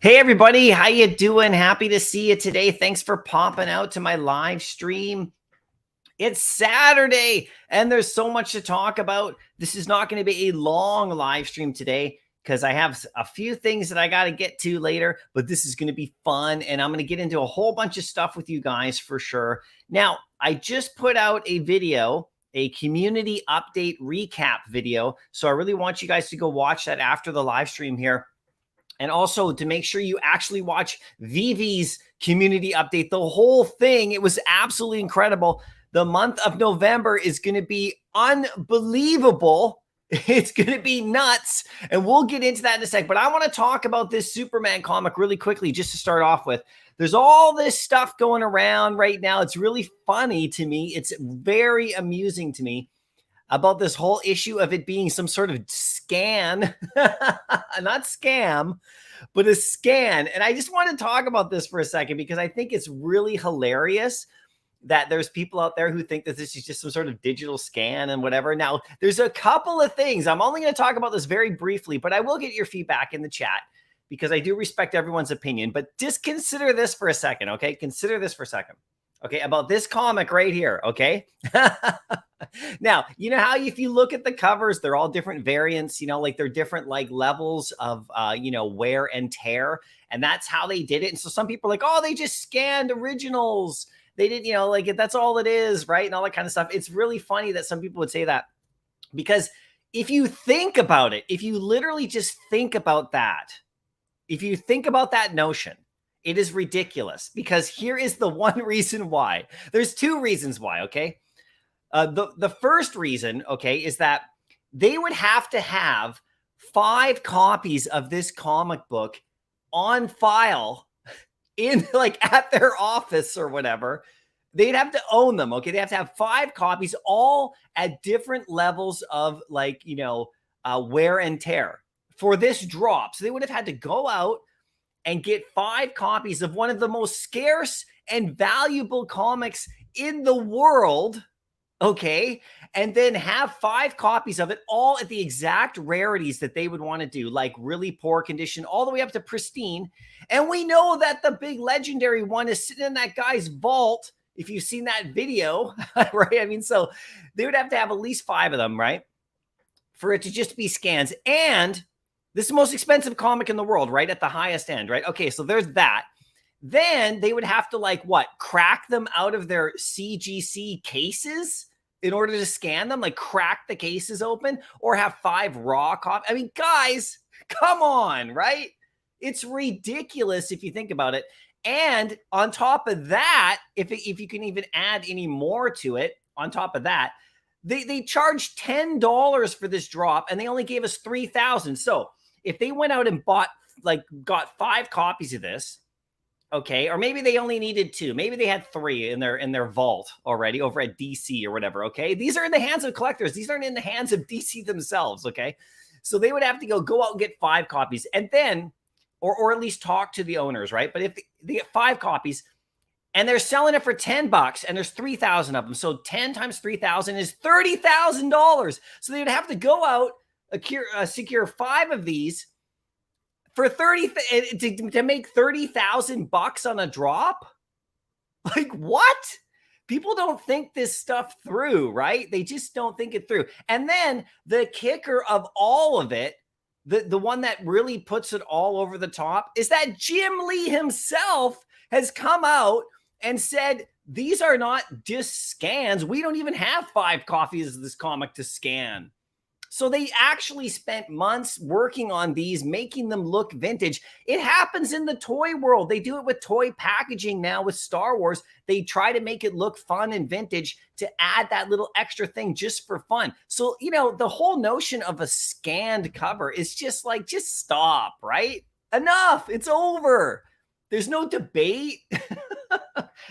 Hey everybody, how you doing? Happy to see you today. Thanks for popping out to my live stream. It's Saturday and there's so much to talk about. This is not going to be a long live stream today because I have a few things that I got to get to later, but this is going to be fun and I'm going to get into a whole bunch of stuff with you guys for sure. Now, I just put out a video, a community update recap video. So I really want you guys to go watch that after the live stream here. And also to make sure you actually watch Vivi's community update, the whole thing. It was absolutely incredible. The month of November is going to be unbelievable. It's going to be nuts. And we'll get into that in a sec. But I want to talk about this Superman comic really quickly just to start off with. There's all this stuff going around right now. It's really funny to me. It's very amusing to me about this whole issue of it being some sort of scan, not scam, but a scan. And I just want to talk about this for a second because I think it's really hilarious that there's people out there who think that this is just some sort of digital scan and whatever. Now, there's a couple of things. I'm only going to talk about this very briefly, but I will get your feedback in the chat because I do respect everyone's opinion. But just consider this for a second, okay? Consider this for a second. Okay, about this comic right here, okay? Now, you know how if you look at the covers, they're all different variants, you know, like they're different like levels of, wear and tear. And that's how they did it. And so some people are like, oh, they just scanned originals. They didn't, like that's all it is, right? And all that kind of stuff. It's really funny that some people would say that because if you think about it, if you literally just think about that, if you think about that notion, it is ridiculous because here is the one reason why. There's two reasons why, okay? The first reason, okay, is that they would have to have 5 copies of this comic book on file in like at their office or whatever. They'd have to own them, okay? They have to have 5 copies all at different levels of like, wear and tear for this drop. So they would have had to go out and get 5 copies of one of the most scarce and valuable comics in the world, okay? And then have 5 copies of it all at the exact rarities that they would want to do, like really poor condition, all the way up to pristine. And we know that the big legendary one is sitting in that guy's vault, if you've seen that video, right? I mean, so they would have to have at least 5 of them, right? For it to just be scans. And this is the most expensive comic in the world, right? At the highest end, right? Okay, so there's that. Then they would have to like what? Crack them out of their CGC cases in order to scan them, like crack the cases open or have 5 raw copies. I mean, guys, come on, right? It's ridiculous if you think about it. And on top of that, if you can even add any more to it, on top of that, they charged $10 for this drop and they only gave us 3,000. So if they went out and got 5 copies of this, okay, or maybe they only needed 2, maybe they had 3 in their vault already over at DC or whatever, okay? These are in the hands of collectors. These aren't in the hands of DC themselves, okay? So they would have to go out and get 5 copies and then, or at least talk to the owners, right? But if they get 5 copies and they're selling it for $10 and there's 3,000 of them, so 10 times 3,000 is $30,000. So they would have to go out, secure 5 of these for 30 to make $30,000 on a drop. Like what? People don't think this stuff through, right? They just don't think it through. And then the kicker of all of it, the one that really puts it all over the top, is that Jim Lee himself has come out and said these are not just scans. We don't even have 5 copies of this comic to scan. So they actually spent months working on these, making them look vintage. It happens in the toy world. They do it with toy packaging now with Star Wars. They try to make it look fun and vintage to add that little extra thing just for fun. So, the whole notion of a scanned cover is just like, just stop, right? Enough. It's over. There's no debate.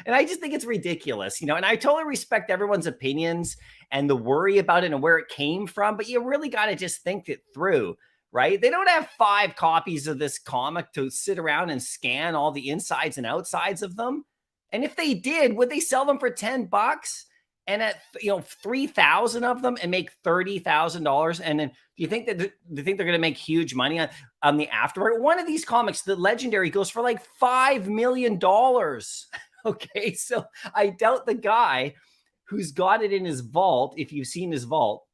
And I just think it's ridiculous, and I totally respect everyone's opinions and the worry about it and where it came from, but you really got to just think it through, right? They don't have 5 copies of this comic to sit around and scan all the insides and outsides of them. And if they did, would they sell them for $10? and at 3,000 of them and make $30,000, and then do you think that they're going to make huge money on the aftermarket? One of these comics, the Legendary, goes for like $5 million. Okay, so I doubt the guy who's got it in his vault. If you've seen his vault,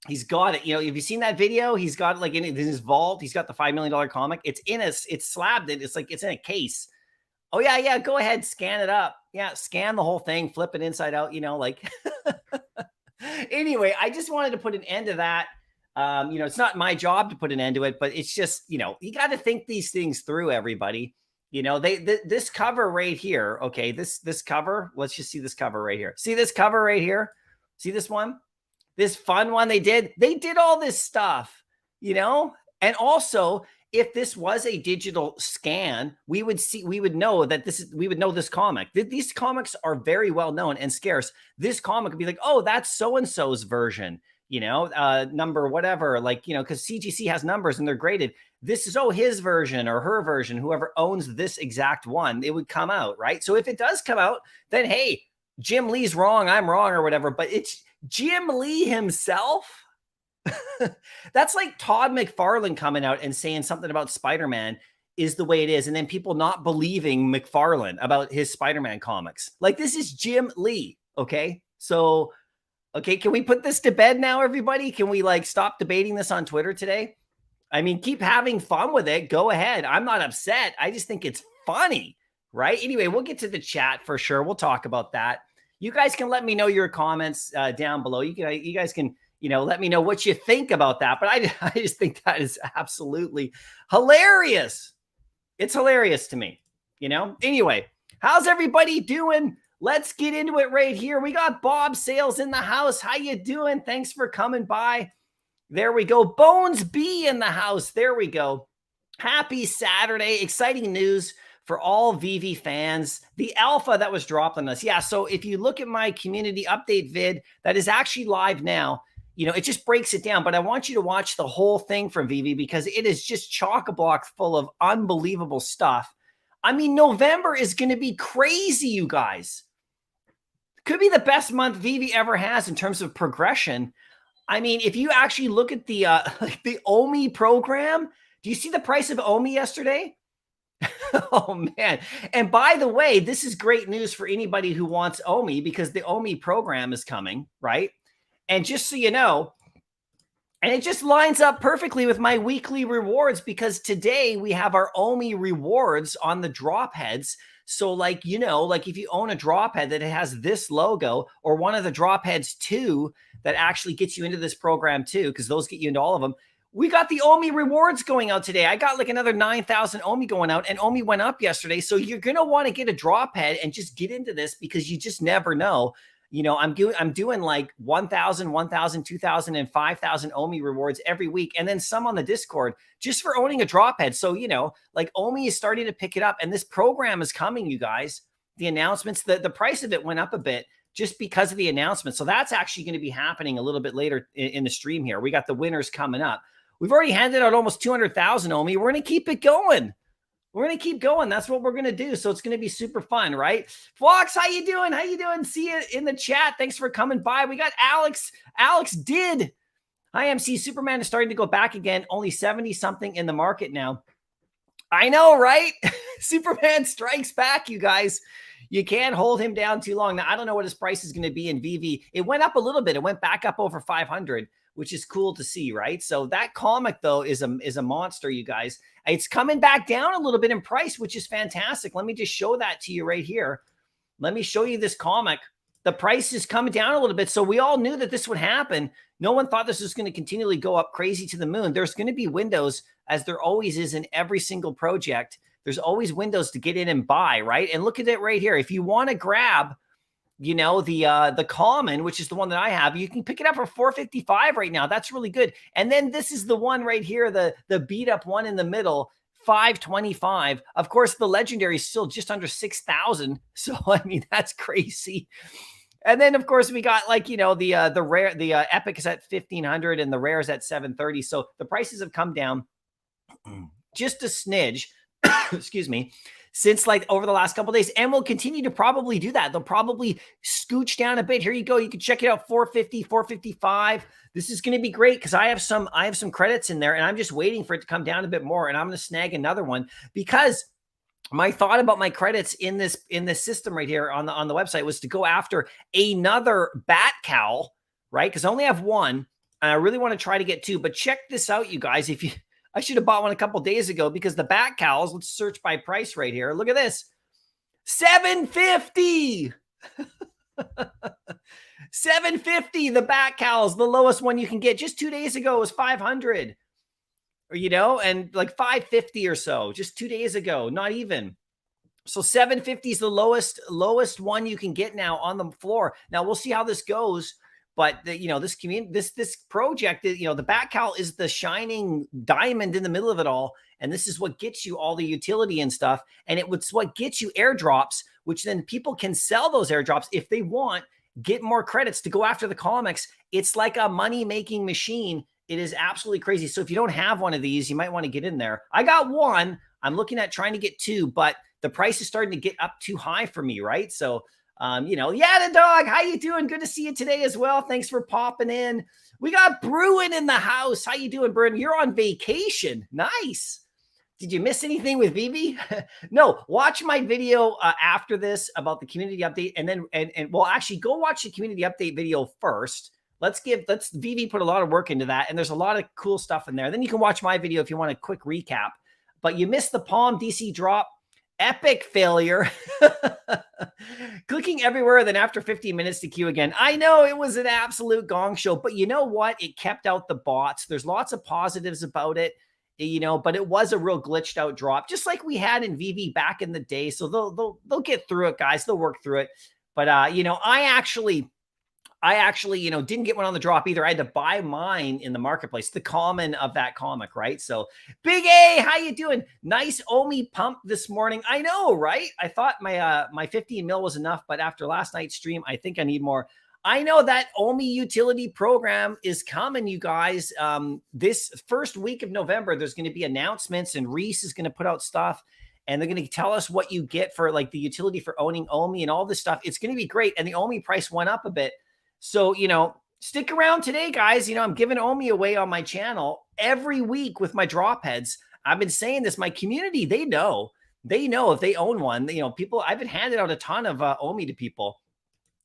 he's got it. Have you seen that video? He's got it like in his vault. He's got the $5 million comic. It's slabbed. It's like it's in a case. Oh yeah. Go ahead, scan it up. Yeah, scan the whole thing, flip it inside out. Anyway, I just wanted to put an end to that. It's not my job to put an end to it, but it's just you got to think these things through, everybody. This cover right here. Okay, this cover. Let's just see this cover right here. See this cover right here. See this one. This fun one they did all this stuff, and also if this was a digital scan, we would know that we would know this comic. These comics are very well known and scarce. This comic would be like, oh, that's so-and-so's version, number whatever, because CGC has numbers and they're graded. This is, his version or her version, whoever owns this exact one, it would come out, right? So if it does come out, then hey, Jim Lee's wrong, I'm wrong or whatever, but it's Jim Lee himself. That's like Todd McFarlane coming out and saying something about Spider-Man is the way it is, and then people not believing McFarlane about his Spider-Man comics. Like, this is Jim Lee, okay? So, okay, can we put this to bed now, everybody? Can we stop debating this on Twitter today? I mean, keep having fun with it. Go ahead. I'm not upset. I just think it's funny, right? Anyway, we'll get to the chat for sure. We'll talk about that. You guys can let me know your comments down below. You guys can let me know what you think about that. But I just think that is absolutely hilarious. It's hilarious to me, Anyway, how's everybody doing? Let's get into it right here. We got Bob Sales in the house. How you doing? Thanks for coming by. There we go. Bones B in the house. There we go. Happy Saturday. Exciting news for all Vivi fans. The alpha that was dropped on us. Yeah, so if you look at my community update vid that is actually live now, it just breaks it down. But I want you to watch the whole thing from Vivi because it is just chock-a-block full of unbelievable stuff. I mean, November is going to be crazy, you guys. Could be the best month Vivi ever has in terms of progression. I mean, if you actually look at the OMI program, do you see the price of OMI yesterday? Oh, man. And by the way, this is great news for anybody who wants OMI because the OMI program is coming, right? And just so you know, and it just lines up perfectly with my weekly rewards because today we have our OMI rewards on the drop heads. So if you own a drop head that has this logo or one of the drop heads too, that actually gets you into this program too, because those get you into all of them. We got the OMI rewards going out today. I got another 9,000 OMI going out and OMI went up yesterday. So you're going to want to get a drop head and just get into this because you just never know. I'm doing 1,000, 1,000, 2,000, and 5,000 OMI rewards every week. And then some on the Discord just for owning a drop head. So, OMI is starting to pick it up and this program is coming, you guys. The announcements, the price of it went up a bit just because of the announcement. So that's actually going to be happening a little bit later in the stream here. We got the winners coming up. We've already handed out almost 200,000 OMI. We're going to keep it going. We're going to keep going. That's what we're going to do. So it's going to be super fun, right? Fox, how you doing? How you doing? See you in the chat. Thanks for coming by. We got Alex. Alex did. Hi, MC. Superman is starting to go back again. Only 70 something in the market now. I know, right? Superman strikes back, you guys. You can't hold him down too long. Now, I don't know what his price is going to be in Vivi. It went up a little bit. It went back up over 500, which is cool to see, right? So that comic, though, is a monster, you guys. It's coming back down a little bit in price, which is fantastic. Let me just show that to you right here. Let me show you this comic. The price is coming down a little bit. So we all knew that this would happen. No one thought this was going to continually go up crazy to the moon. There's going to be windows, as there always is in every single project. There's always windows to get in and buy, right? And look at it right here. If you want to grab, the common, which is the one that I have, you can pick it up for $455 right now. That's really good. And then this is the one right here, the beat up one in the middle, $525. Of course, the legendary is still just under 6,000. So I mean, that's crazy. And then of course we got the rare, the epic is at 1,500 and the rare is at 730. So the prices have come down just a smidge. Excuse me. since like over the last couple of days, and will continue to probably do that. They'll probably scooch down a bit. Here you go. You can check it out, 450, 455. This is going to be great because I have some credits in there, and I'm just waiting for it to come down a bit more, and I'm going to snag another one because my thought about my credits in this system right here on the website was to go after another bat cowl, right? Because I only have one, and I really want to try to get two. But check this out, you guys. I should have bought one a couple days ago because the bat cowls, let's search by price right here. Look at this. $750. $750, the bat cowls, the lowest one you can get. Just 2 days ago was $500. Or, you know, and like $550 or so just 2 days ago, not even. So $750 is the lowest one you can get now on the floor. Now we'll see how this goes. But you know, this community, this project, you know, the bat cowl is the shining diamond in the middle of it all, and this is what gets you all the utility and stuff, and it's what gets you airdrops, which then people can sell those airdrops if they want, get more credits to go after the comics. It's like a money making machine. It is absolutely crazy. So if you don't have one of these, you might want to get in there. I got one. I'm looking at trying to get two, but the price is starting to get up too high for me, right? So you know, yeah, the dog, how you doing? Good to see you today as well. Thanks for popping in. We got Bruin in the house. How you doing, Bruin? You're on vacation. Nice. Did you miss anything with Vivi? No, watch my video after this about the community update, and then well, actually, go watch the community update video first. Let's Vivi put a lot of work into that, and there's a lot of cool stuff in there. Then you can watch my video if you want a quick recap. But you missed the Palm DC drop. Epic failure. Clicking everywhere, then after 15 minutes to queue again. I know it was an absolute gong show, but you know what? It kept out the bots. There's lots of positives about it, you know, but it was a real glitched out drop, just like we had in Vivi back in the day. So they'll get through it, guys. They'll work through it. But you know, I actually, you know, didn't get one on the drop either. I had to buy mine in the marketplace, the common of that comic, right? So Big A, how you doing? Nice Omi pump this morning. I know, right? I thought my 15 mil was enough, but after last night's stream, I think I need more. I know that Omi utility program is coming, you guys. This first week of November, there's going to be announcements, and Reese is going to put out stuff, and they're going to tell us what you get for like the utility for owning Omi and all this stuff. It's going to be great. And the Omi price went up a bit. So, you know, stick around today, guys. You know, I'm giving Omi away on my channel every week with my drop heads. I've been saying this. My community, they know if they own one. You know, people, I've been handed out a ton of Omi to people.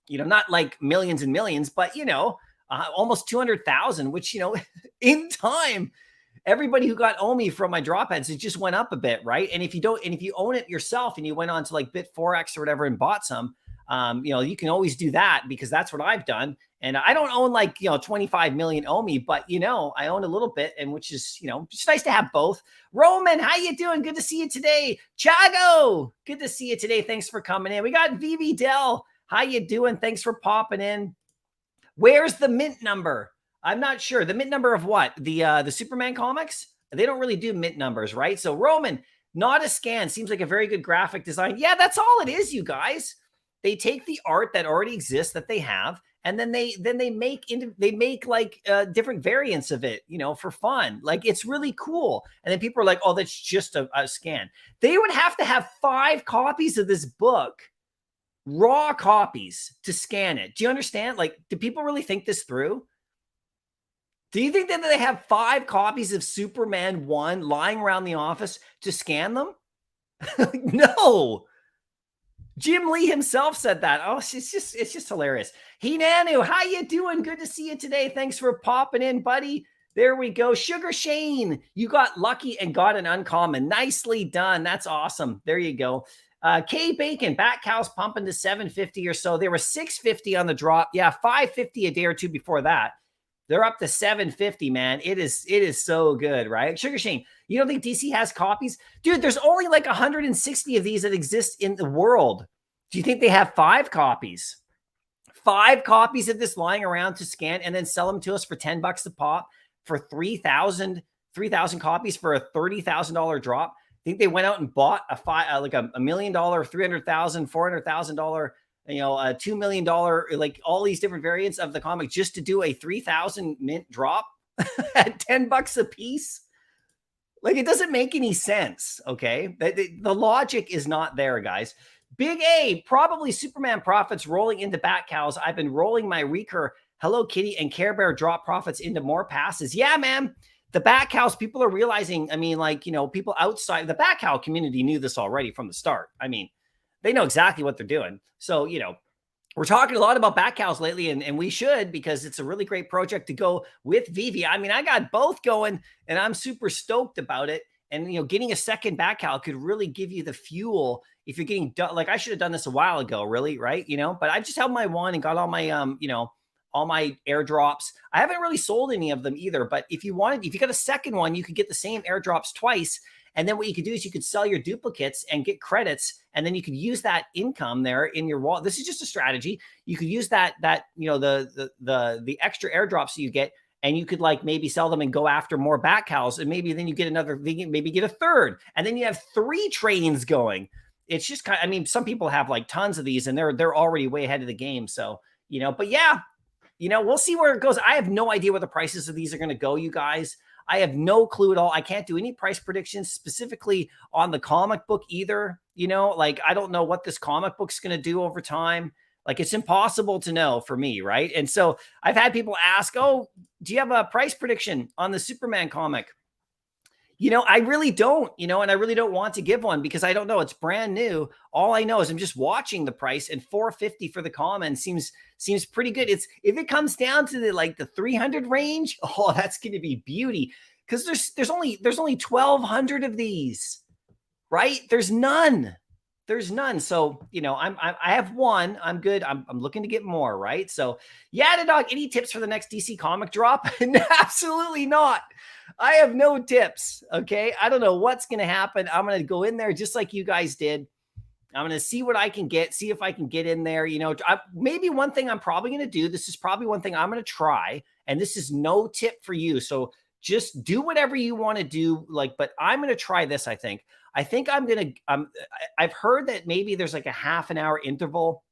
You know, not like millions and millions, but, you know, almost 200,000, which, you know, in time, everybody who got Omi from my drop heads, it just went up a bit, right? And if you own it yourself and you went on to like Bit4X or whatever and bought some, you know, you can always do that because that's what I've done. And I don't own like, you know, 25 million Omi, but, you know, I own a little bit, and which is, you know, just nice to have both. Roman, how you doing? Good to see you today. Chago, good to see you today. Thanks for coming in. We got Vivi Dell. How you doing? Thanks for popping in. Where's the mint number? I'm not sure. The mint number of what? The Superman comics? They don't really do mint numbers, right? So Roman, not a scan. Seems like a very good graphic design. Yeah, that's all it is, you guys. They take the art that already exists that they have, and then they make like different variants of it, you know, for fun. Like, it's really cool. And then people are like, oh, that's just a scan. They would have to have 5 copies of this book, raw copies, to scan it. Do you understand? Like, do people really think this through? Do you think that they have 5 copies of Superman 1 lying around the office to scan them? No. Jim Lee himself said that. Oh, it's just hilarious. Hinanu, how you doing? Good to see you today. Thanks for popping in, buddy. There we go. Sugar Shane, you got lucky and got an uncommon. Nicely done. That's awesome. There you go. K Bacon, Bat Cow's pumping to 750 or so. They were 650 on the drop. Yeah, 550 a day or two before that. They're up to 750, man. It is so good, right? Sugar Shane, you don't think DC has copies? Dude, there's only like 160 of these that exist in the world. Do you think they have 5 copies? 5 copies of this lying around to scan and then sell them to us for $10 a pop for 3,000 copies for a $30,000 drop? Think they went out and bought like $1 million, $300,000, $400,000, you know, $2 million, like all these different variants of the comic just to do a 3,000 mint drop at $10 a piece? Like, it doesn't make any sense, okay? The logic is not there, guys. Big A, probably Superman profits rolling into Bat Cows. I've been rolling my Recur, Hello Kitty, and Care Bear drop profits into more passes. Yeah, man. The Bat Cows, people are realizing, I mean, like, you know, people outside the Bat Cow community knew this already from the start. I mean, they know exactly what they're doing. So, you know, we're talking a lot about Bat Cows lately, and we should, because it's a really great project to go with Vivi. I mean, I got both going, and I'm super stoked about it. And, you know, getting a second Bat Cow could really give you the fuel if you're getting done. Like, I should have done this a while ago, really, right? You know, but I just held my one and got all my, you know, all my airdrops. I haven't really sold any of them either, but if you wanted, if you got a second one, you could get the same airdrops twice. And then what you could do is you could sell your duplicates and get credits, and then you could use that income there in your wallet. This is just a strategy. You could use that you know, the extra airdrops that you get, and you could like maybe sell them and go after more Bat Cows, and maybe then you get another, maybe get a third, and then you have 3 trains going. It's just kind of, I mean, some people have like tons of these, and they're already way ahead of the game. So, you know, but yeah, you know, we'll see where it goes. I have no idea what the prices of these are going to go, you guys. I have no clue at all. I can't do any price predictions specifically on the comic book either. You know, like, I don't know what this comic book's going to do over time. Like, it's impossible to know for me, right? And so I've had people ask, oh, do you have a price prediction on the Superman comic? You know, I really don't, you know, and I really don't want to give one because I don't know. It's brand new. All I know is I'm just watching the price, and $450 for the common seems pretty good. It's, if it comes down to the like the 300 range, oh, that's going to be beauty, because there's only 1,200 of these, right? There's none. There's none. So, you know, I have one. I'm good. I'm looking to get more, right? So, yeah, dog. Any tips for the next DC comic drop? Absolutely not. I have no tips. Okay. I don't know what's going to happen. I'm going to go in there just like you guys did. I'm going to see what I can get, see if I can get in there. You know, maybe one thing I'm probably going to do, this is probably one thing I'm going to try, and this is no tip for you. So just do whatever you want to do. Like, but I'm going to try this. I think I'm going to, I've heard that maybe there's like a half an hour interval.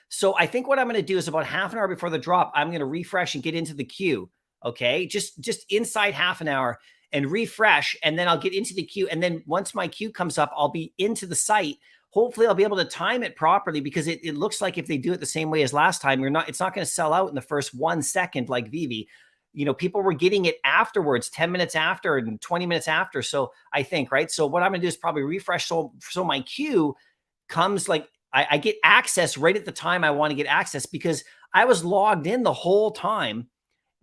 So I think what I'm going to do is about half an hour before the drop, I'm going to refresh and get into the queue. Okay. Just inside half an hour and refresh. And then I'll get into the queue. And then once my queue comes up, I'll be into the site. Hopefully I'll be able to time it properly, because it looks like if they do it the same way as last time, it's not going to sell out in the first 1 second like Vivi. You know, people were getting it afterwards, 10 minutes after and 20 minutes after. So I think, right. So what I'm going to do is probably refresh. So my queue comes like, I get access right at the time I want to get access, because I was logged in the whole time.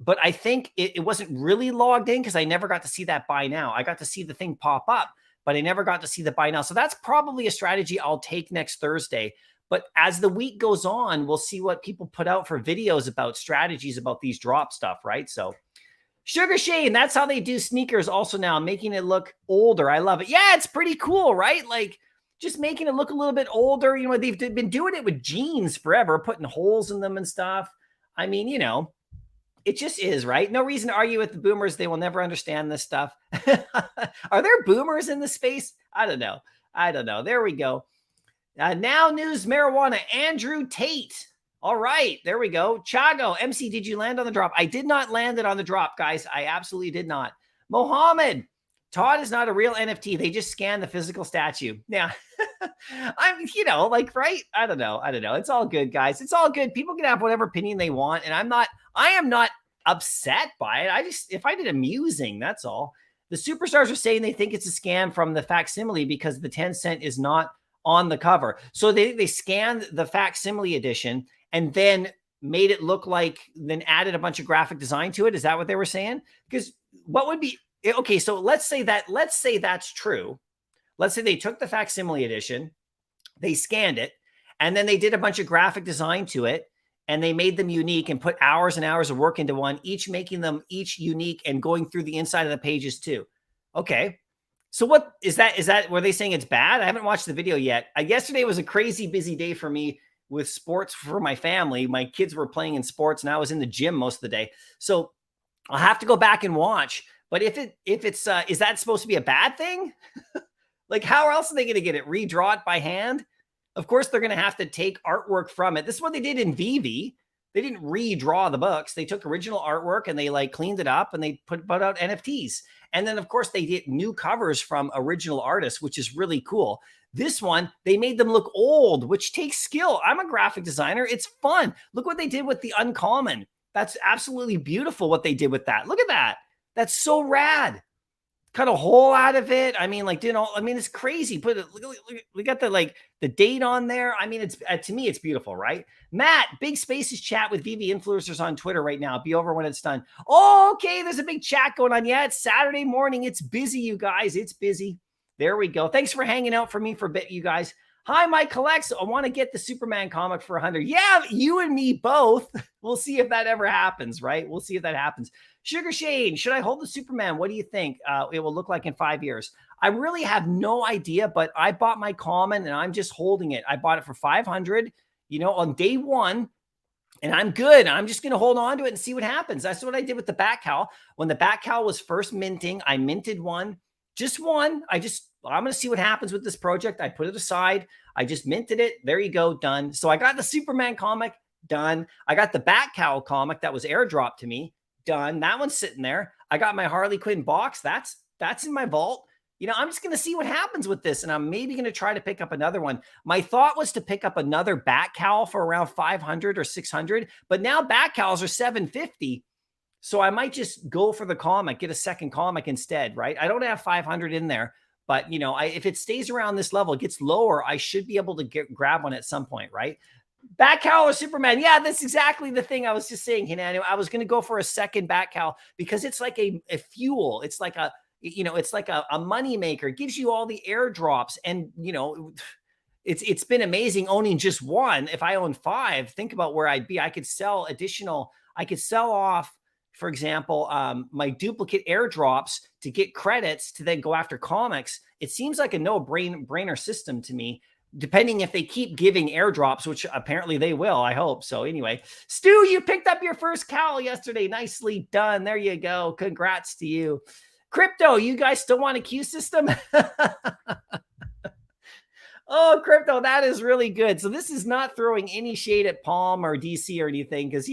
But I think it wasn't really logged in, because I never got to see that buy now. I got to see the thing pop up, but I never got to see the buy now. So that's probably a strategy I'll take next Thursday. But as the week goes on, we'll see what people put out for videos about strategies about these drop stuff, right? So Sugar Shane, that's how they do sneakers also now, making it look older. I love it. Yeah, it's pretty cool, right? Like, just making it look a little bit older. You know, they've been doing it with jeans forever, putting holes in them and stuff. I mean, you know, it just is, right? No reason to argue with the boomers. They will never understand this stuff. Are there boomers in the space? I don't know. There we go. Now news marijuana. Andrew Tate. All right, there we go. Chago, MC, did you land on the drop? I did not land it on the drop, guys. I absolutely did not. Mohammed, Todd is not a real NFT. They just scan the physical statue. Yeah. I'm, you know, like, right? I don't know. It's all good, guys. It's all good. People can have whatever opinion they want. And I am not upset by it. I find it amusing. That's all. The superstars are saying they think it's a scam from the facsimile because the 10 cent is not on the cover. So they scanned the facsimile edition and then made it look like, then added a bunch of graphic design to it. Is that what they were saying? Because what would be, okay, so let's say that's true. Let's say they took the facsimile edition, they scanned it, and then they did a bunch of graphic design to it, and they made them unique and put hours and hours of work into one, each making them each unique and going through the inside of the pages too. Okay. So what is that, were they saying it's bad? I haven't watched the video yet. Yesterday was a crazy busy day for me with sports for my family. My kids were playing in sports and I was in the gym most of the day. So I'll have to go back and watch. But if it's, is that supposed to be a bad thing? Like, how else are they going to get it? Redraw it by hand? Of course, they're going to have to take artwork from it. This is what they did in Vivi. They didn't redraw the books. They took original artwork and they like cleaned it up and they put out NFTs. And then of course they did new covers from original artists, which is really cool. This one, they made them look old, which takes skill. I'm a graphic designer. It's fun. Look what they did with the uncommon. That's absolutely beautiful what they did with that. Look at that. That's so rad. Cut a hole out of it. I mean, like, it's crazy. We got the date on there. I mean, it's to me, it's beautiful, right? Matt, big spaces chat with Vivi influencers on Twitter right now. Be over when it's done. Oh, okay. There's a big chat going on. Yeah, it's Saturday morning. It's busy, you guys. It's busy. There we go. Thanks for hanging out for me for a bit, you guys. Hi, my collects. I want to get the Superman comic for 100. Yeah, you and me both. We'll see if that ever happens, right? We'll see if that happens. Sugar Shane, should I hold the Superman? What do you think it will look like in 5 years? I really have no idea, but I bought my common and I'm just holding it. I bought it for 500, on day one, and I'm good. I'm just going to hold on to it and see what happens. That's what I did with the Bat Cowl. When the Bat Cowl was first minting, I minted one, just one. I'm going to see what happens with this project. I put it aside. I just minted it. There you go. Done. So I got the Superman comic done. I got the Bat Cowl comic that was airdropped to me. Done. That one's sitting there. I got my Harley Quinn box. That's in my vault. I'm just going to see what happens with this. And I'm maybe going to try to pick up another one. My thought was to pick up another Bat Cowl for around 500 or 600, but now Bat Cowls are 750. So I might just go for the comic, get a second comic instead, right? I don't have 500 in there, but if it stays around this level, it gets lower, I should be able to grab one at some point, right? Bat Cowl or Superman? Yeah, that's exactly the thing I was just saying, Hinanu. I was going to go for a second Bat Cowl because it's like a fuel. It's like it's like a money maker. It gives you all the airdrops, and it's been amazing owning just one. If I own 5, think about where I'd be. I could sell off, for example, my duplicate airdrops to get credits to then go after comics. It seems like a no-brainer system to me, depending if they keep giving airdrops, which apparently they will. I hope so. Anyway, Stu, you picked up your first cowl yesterday. Nicely done. There you go. Congrats to you. Crypto, you guys still want a Q system? Oh, Crypto, that is really good. So this is not throwing any shade at Palm or DC or anything, because,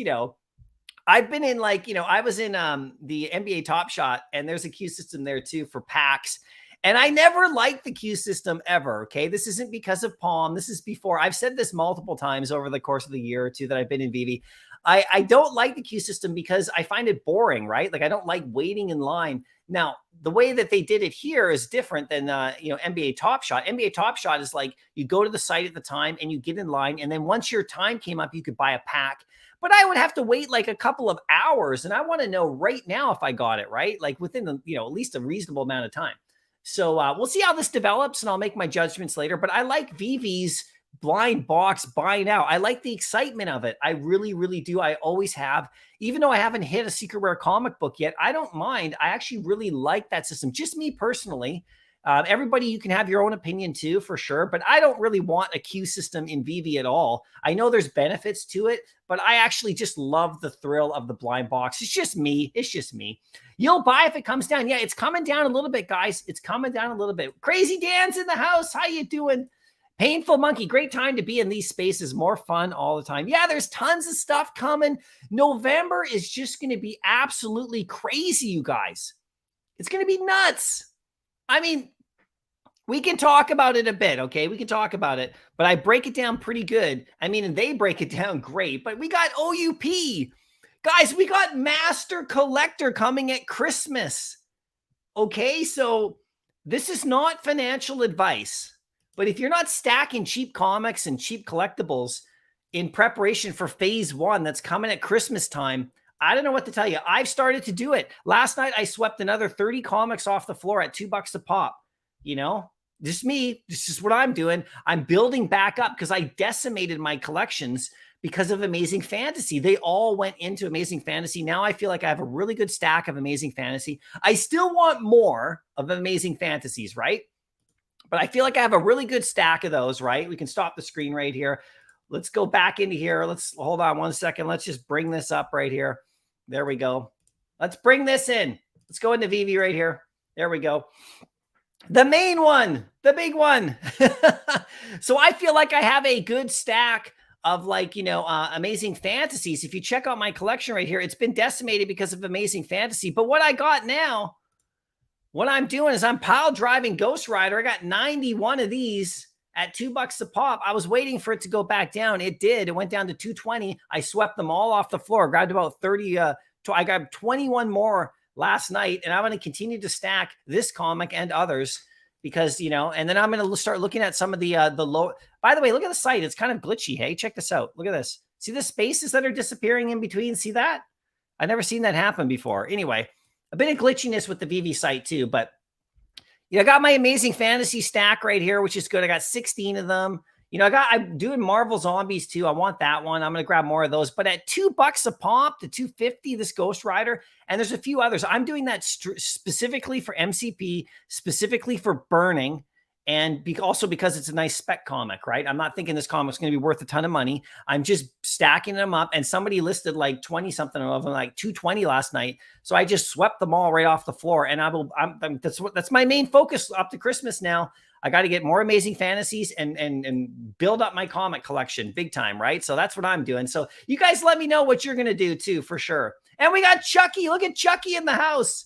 I've been in I was in the NBA Top Shot, and there's a Q system there too for packs. And I never liked the Q system ever. Okay. This isn't because of Palm. This is before. I've said this multiple times over the course of the year or two that I've been in Vivi. I don't like the Q system because I find it boring, right? Like, I don't like waiting in line. Now, the way that they did it here is different than, NBA Top Shot. NBA Top Shot is like, you go to the site at the time and you get in line. And then once your time came up, you could buy a pack. But I would have to wait like a couple of hours. And I want to know right now if I got it, right? Like within at least a reasonable amount of time. So we'll see how this develops, and I'll make my judgments later. But I like Vivi's blind box buy now. I like the excitement of it. I really, really do. I always have. Even though I haven't hit a secret rare comic book yet, I don't mind. I actually really like that system. Just me personally. Everybody, you can have your own opinion too, for sure. But I don't really want a Q system in Vivi at all. I know there's benefits to it, but I actually just love the thrill of the blind box. It's just me. It's just me. You'll buy if it comes down. Yeah, it's coming down a little bit, guys. It's coming down a little bit. Crazy Dan's in the house. How you doing? Painful Monkey. Great time to be in these spaces. More fun all the time. Yeah, there's tons of stuff coming. November is just going to be absolutely crazy, you guys. It's going to be nuts. I mean, we can talk about it a bit, okay? We can talk about it, but I break it down pretty good. I mean, and they break it down great, but we got OUP. Guys, we got Master Collector coming at Christmas. Okay, so this is not financial advice, but if you're not stacking cheap comics and cheap collectibles in preparation for phase 1 that's coming at Christmas time, I don't know what to tell you. I've started to do it. Last night, I swept another 30 comics off the floor at $2 a pop. Just me. This is what I'm doing. I'm building back up because I decimated my collections because of Amazing Fantasy. They all went into Amazing Fantasy. Now I feel like I have a really good stack of Amazing Fantasy. I still want more of Amazing Fantasies, right? But I feel like I have a really good stack of those, right? We can stop the screen right here. Let's go back into here. Let's hold on one second. Let's just bring this up right here. There we go. Let's bring this in. Let's go into Vivi right here. There we go. The main one, the big one. So I feel like I have a good stack of like, Amazing Fantasies. If you check out my collection right here, it's been decimated because of Amazing Fantasy. But what I got now, what I'm doing is I'm pile driving Ghost Rider. I got 91 of these at $2 a pop. I was waiting for it to go back down. It did. It went down to 220. I swept them all off the floor, grabbed about 30. I got 21 more last night, and I'm going to continue to stack this comic and others because, and then I'm going to start looking at some of the low. By the way, look at the site. It's kind of glitchy. Hey, check this out. Look at this. See the spaces that are disappearing in between? See that? I've never seen that happen before. Anyway, a bit of glitchiness with the Vivi site too, but I got my Amazing Fantasy stack right here, which is good. I got 16 of them. I'm doing Marvel Zombies too. I want that one. I'm going to grab more of those. But at $2 a pop to $2.50, this Ghost Rider, and there's a few others. I'm doing that specifically for MCP, specifically for burning, and also because it's a nice spec comic, right? I'm not thinking this comic's going to be worth a ton of money. I'm just stacking them up, and somebody listed like 20 something of them, like 220 last night. So I just swept them all right off the floor, and that's my main focus up to Christmas now. I got to get more Amazing Fantasies and build up my comic collection big time, right? So that's what I'm doing. So you guys let me know what you're going to do too, for sure. And we got Chucky. Look at Chucky in the house.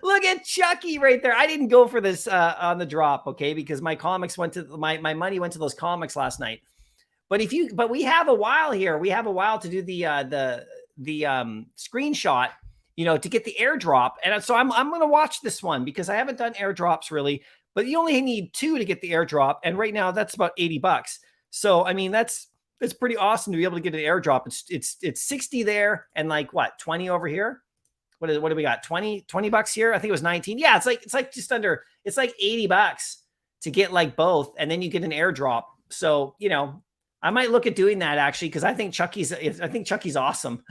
Look at Chucky right there. I didn't go for this on the drop, okay? Because my comics went to my money went to those comics last night. But we have a while here. We have a while to do the screenshot, to get the airdrop. And so I'm going to watch this one because I haven't done airdrops really, but you only need 2 to get the airdrop. And right now that's about $80. So, I mean, that's pretty awesome to be able to get an airdrop. It's 60 there and like what, 20 over here. What do we got? 20 bucks here. I think it was 19. Yeah. It's like just under, it's like $80 to get like both. And then you get an airdrop. So, I might look at doing that actually, because I think Chucky's awesome.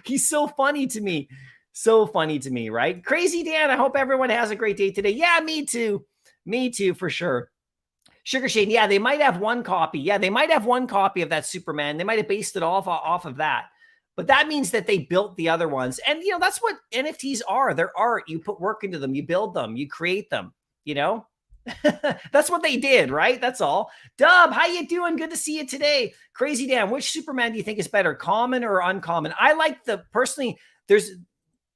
He's so funny to me. So funny to me, right? Crazy Dan, I hope everyone has a great day today. Yeah, me too. Me too, for sure. Sugar Shane, yeah, they might have one copy. Yeah, they might have one copy of that Superman. They might have based it off of that. But that means that they built the other ones. And, that's what NFTs are. They're art. You put work into them. You build them. You create them, That's what they did, right? That's all. Dub, how you doing? Good to see you today. Crazy Dan, which Superman do you think is better, common or uncommon? I like personally, there's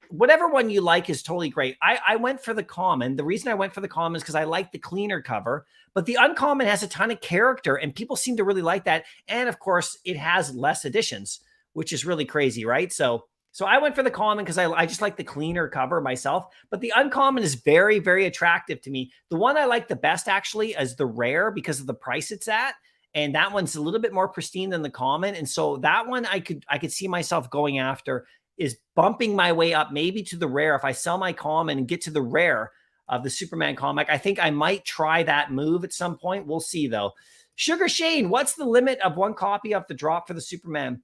whatever one you like is totally great. I went for the common. The reason I went for the common is because I like the cleaner cover, but the uncommon has a ton of character and people seem to really like that. And of course, it has less editions, which is really crazy, right? So I went for the common because I just like the cleaner cover myself, but the uncommon is very, very attractive to me. The one I like the best actually is the rare because of the price it's at. And that one's a little bit more pristine than the common. And so that one I could see myself going after, is bumping my way up maybe to the rare. If I sell my common and get to the rare of the Superman comic, I think I might try that move at some point. We'll see though. Sugar Shane, what's the limit of one copy of the drop for the Superman?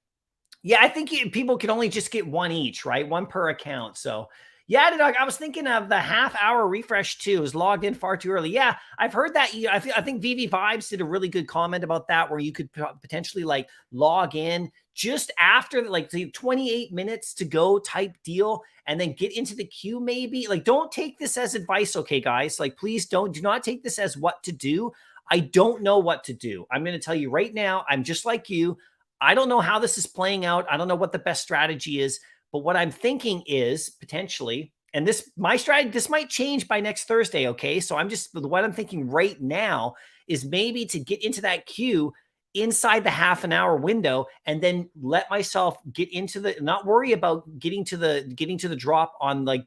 Yeah, I think people can only just get one each, right? One per account. So yeah, dog, I was thinking of the half-hour refresh too. It was logged in far too early. Yeah, I've heard that. I think Vivi Vibes did a really good comment about that, where you could potentially like log in just after like the 28 minutes to go type deal, and then get into the queue maybe. Like, don't take this as advice, okay, guys? Like, please do not take this as what to do. I don't know what to do. I'm going to tell you right now, I'm just like you. I don't know how this is playing out. I don't know what the best strategy is, but what I'm thinking is potentially, and my strategy, this might change by next Thursday. Okay. So what I'm thinking right now is maybe to get into that queue inside the half an hour window, and then let myself get into not worry about getting to the drop on like,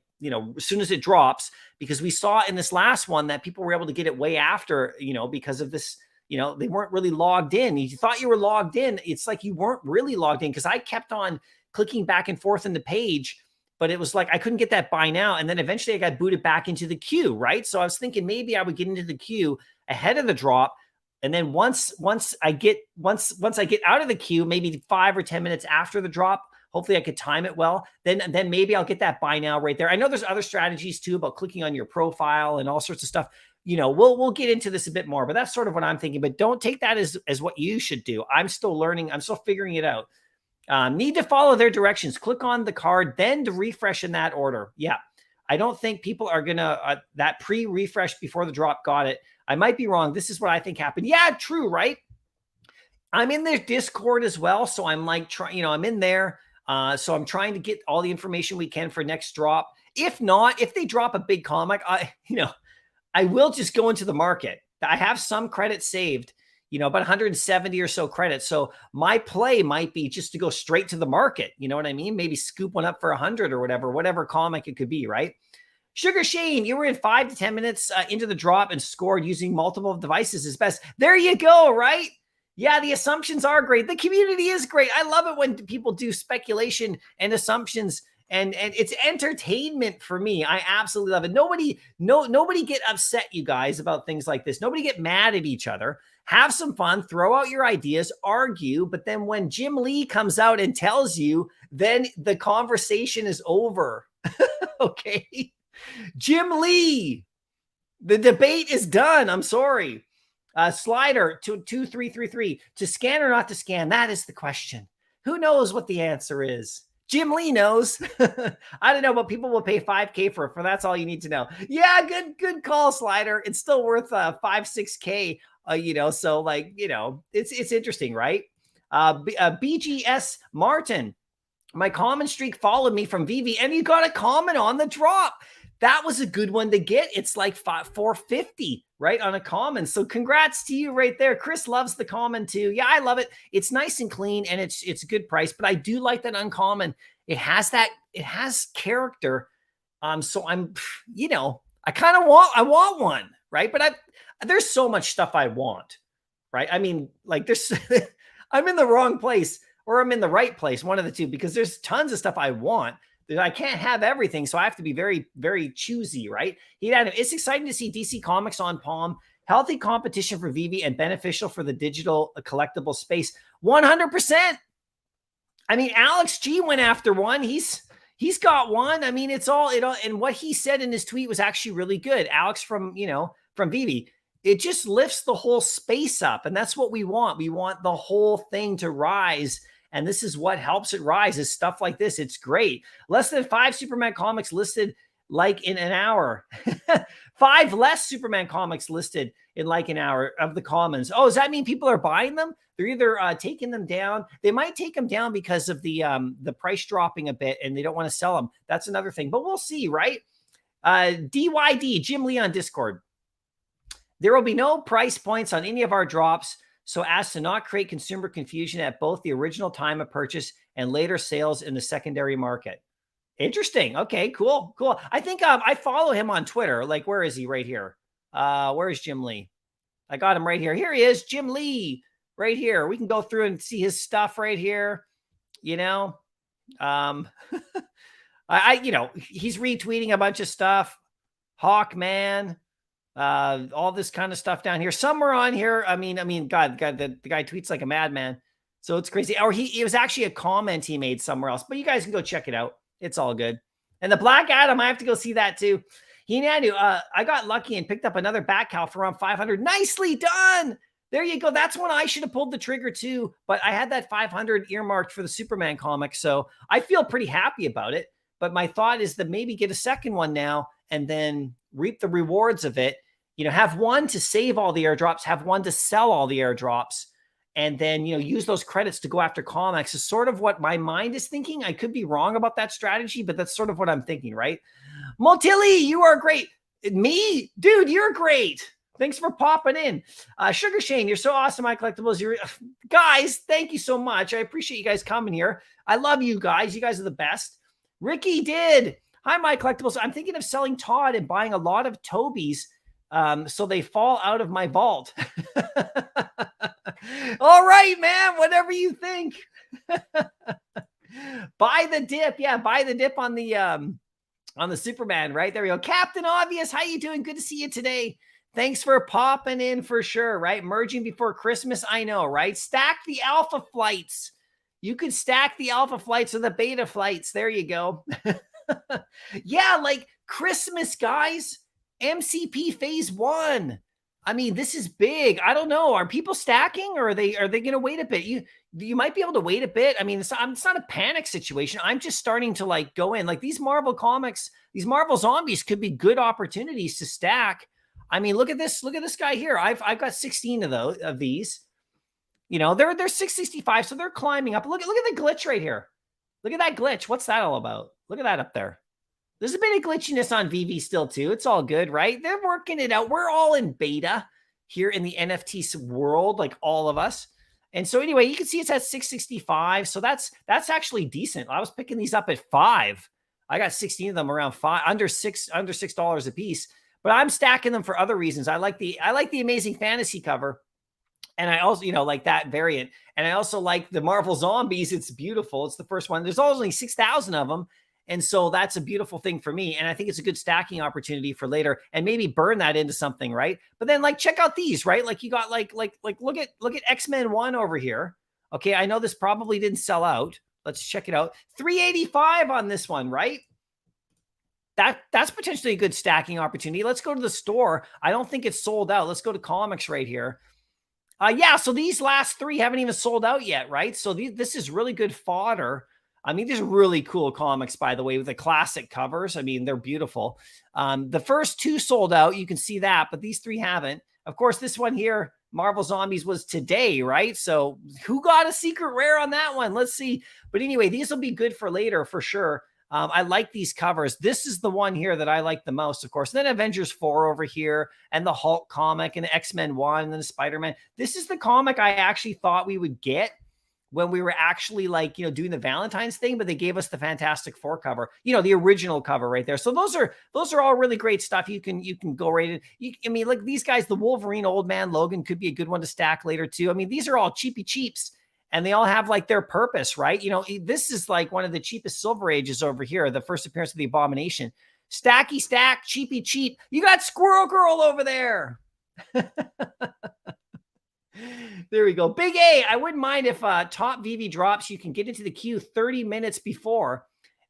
as soon as it drops, because we saw in this last one that people were able to get it way after, because of this, they weren't really logged in. You thought you were logged in. It's like you weren't really logged in, because I kept on clicking back and forth in the page, but it was like I couldn't get that buy now. And then eventually I got booted back into the queue, right? So I was thinking maybe I would get into the queue ahead of the drop. And then once I get out of the queue, maybe 5 or 10 minutes after the drop, hopefully I could time it well. Then maybe I'll get that buy now right there. I know there's other strategies too about clicking on your profile and all sorts of stuff. We'll get into this a bit more, but that's sort of what I'm thinking. But don't take that as what you should do. I'm still learning. I'm still figuring it out. Need to follow their directions. Click on the card, then to refresh in that order. Yeah. I don't think people are going to, that pre-refresh before the drop got it. I might be wrong. This is what I think happened. Yeah, true, right? I'm in their Discord as well. So I'm like, I'm in there. So I'm trying to get all the information we can for next drop. If not, if they drop a big comic, I will just go into the market. I have some credits saved, about 170 or so credits. So my play might be just to go straight to the market. You know what I mean? Maybe scoop one up for 100 or whatever comic it could be, right? Sugar Shane, you were in 5 to 10 minutes into the drop and scored using multiple devices is best. There you go, right? Yeah, the assumptions are great. The community is great. I love it when people do speculation and assumptions, and it's entertainment for me. I absolutely love it. Nobody get upset, you guys, about things like this. Nobody get mad at each other. Have some fun, throw out your ideas, argue, but then when Jim Lee comes out and tells you, then the conversation is over. Okay? Jim Lee, the debate is done. I'm sorry. Slider 2333, to scan or not to scan? That is the question. Who knows what the answer is? Jim Lee knows. I don't know, but people will pay $5K for that's all you need to know. Yeah, good call, Slider. It's still worth 5-6K. So like, it's interesting, right? BGS Martin, my comment streak followed me from Vivi, and you got a comment on the drop. That was a good one to get. It's like 450, right, on a common. So congrats to you right there. Chris loves the common too. Yeah, I love it. It's nice and clean, and it's a good price. But I do like that uncommon. It has character. So I'm, I want one, right? But there's so much stuff I want, right? I mean, like I'm in the wrong place or I'm in the right place, one of the two, because there's tons of stuff I want. I can't have everything, so I have to be very, very choosy, right? It's exciting to see DC Comics on Palm. Healthy competition for Vivi and beneficial for the digital collectible space. 100%. I mean, Alex G went after one. He's got one. I mean, it's all, and what he said in his tweet was actually really good. Alex from Vivi. It just lifts the whole space up, and that's what we want. We want the whole thing to rise. And this is what helps it rise, is stuff like this. It's great. Less than 5 Superman comics listed like in an hour. 5 less Superman comics listed in like an hour of the commons. Oh, does that mean people are buying them? They're either taking them down. They might take them down because of the price dropping a bit, and they don't want to sell them. That's another thing. But we'll see, right? DYD, Jim Lee on Discord. There will be no price points on any of our drops, so as to not create consumer confusion at both the original time of purchase and later sales in the secondary market. Interesting. Okay, cool. I think I follow him on Twitter. Like, where is he? Right here. Where is Jim Lee? I got him right here. Here he is, Jim Lee, right here. We can go through and see his stuff right here. He's retweeting a bunch of stuff. Hawkman. All this kind of stuff down here. Somewhere on here. I mean, God, the guy tweets like a madman. So it's crazy. Or it was actually a comment he made somewhere else. But you guys can go check it out. It's all good. And the Black Adam, I have to go see that too. I got lucky and picked up another Batcow for around 500. Nicely done. There you go. That's when I should have pulled the trigger too. But I had that 500 earmarked for the Superman comic. So I feel pretty happy about it. But my thought is to maybe get a second one now and then reap the rewards of it. Have one to save all the airdrops, have one to sell all the airdrops, and then, use those credits to go after comics is sort of what my mind is thinking. I could be wrong about that strategy, but that's sort of what I'm thinking, right? Motilli, you are great. Me? Dude, you're great. Thanks for popping in. Sugar Shane, you're so awesome, Mycollectables. Guys, thank you so much. I appreciate you guys coming here. I love you guys. You guys are the best. Ricky did. Hi, Mycollectables. I'm thinking of selling Todd and buying a lot of Toby's so they fall out of my vault. All right, man, whatever you think. Buy the dip. Yeah, buy the dip on the Superman, right? There we go. Captain Obvious, how you doing? Good to see you today. Thanks for popping in for sure, right? Merging before Christmas, I know, right? Stack the alpha flights. You could stack the alpha flights or the beta flights. There you go. Yeah, like Christmas, guys. MCP phase 1. I mean, this is big. I don't know. Are people stacking or are they going to wait a bit? you might be able to wait a bit. I mean, it's not a panic situation. I'm just starting to like go in like these Marvel comics, these Marvel zombies could be good opportunities to stack. I mean, look at this. Look at this guy here. I've got 16 of these. You know, they're 665, so they're climbing up. Look at the glitch right here. Look at that glitch. What's that all about? Look at that up there. There's a bit of glitchiness on Vivi still too. It's all good, right? They're working it out. We're all in beta here in the NFT world, like all of us. And so anyway, you can see it's at 665. So that's actually decent. I was picking these up at 5. I got 16 of them around 5, under $6 a piece. But I'm stacking them for other reasons. I like the Amazing Fantasy cover. And I also, like that variant. And I also like the Marvel Zombies. It's beautiful. It's the first one. There's only 6,000 of them. And so that's a beautiful thing for me. And I think it's a good stacking opportunity for later and maybe burn that into something, right? But then like, check out these, right? Like you got like, look at X-Men 1 over here. Okay. I know this probably didn't sell out. Let's check it out. 385 on this one, right? That's potentially a good stacking opportunity. Let's go to the store. I don't think it's sold out. Let's go to comics right here. Yeah, so these last 3 haven't even sold out yet, right? So this is really good fodder. I mean, these are really cool comics, by the way, with the classic covers. I mean, they're beautiful. The first 2 sold out. You can see that, but these 3 haven't. Of course, this one here, Marvel Zombies, was today, right? So who got a secret rare on that one? Let's see. But anyway, these will be good for later for sure. I like these covers. This is the one here that I like the most, of course. And then Avengers 4 over here and the Hulk comic and X-Men 1 and then the Spider-Man. This is the comic I actually thought we would get when we were actually like, doing the Valentine's thing, but they gave us the Fantastic Four cover, the original cover right there. So those are all really great stuff. You can go right in. I mean, like these guys, the Wolverine Old Man Logan could be a good one to stack later too. I mean, these are all cheapy cheaps. And they all have like their purpose, right? This is like one of the cheapest Silver Ages over here, the first appearance of the Abomination. Stacky stack, cheapy cheap. You got Squirrel Girl over there. There we go. Big A. I wouldn't mind if top Vivi drops, you can get into the queue 30 minutes before.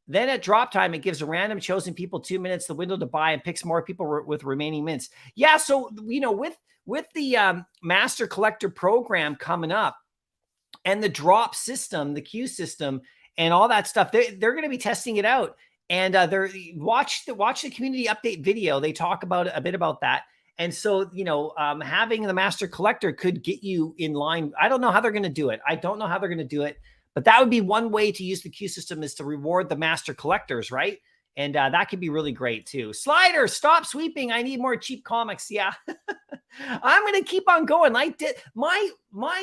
Then at drop time, it gives random chosen people 2 minutes, the window to buy, and picks more people with remaining mints. Yeah, so, with the Master Collector program coming up, and the drop system, the queue system, and all that stuff, they're going to be testing it out. And watch the community update video. They talk about a bit about that. And so, having the Master Collector could get you in line. I don't know how they're going to do it. But that would be one way to use the queue system, is to reward the Master Collectors, right? And that could be really great too. Slider, stop sweeping. I need more cheap comics. Yeah. I'm going to keep on going. I did my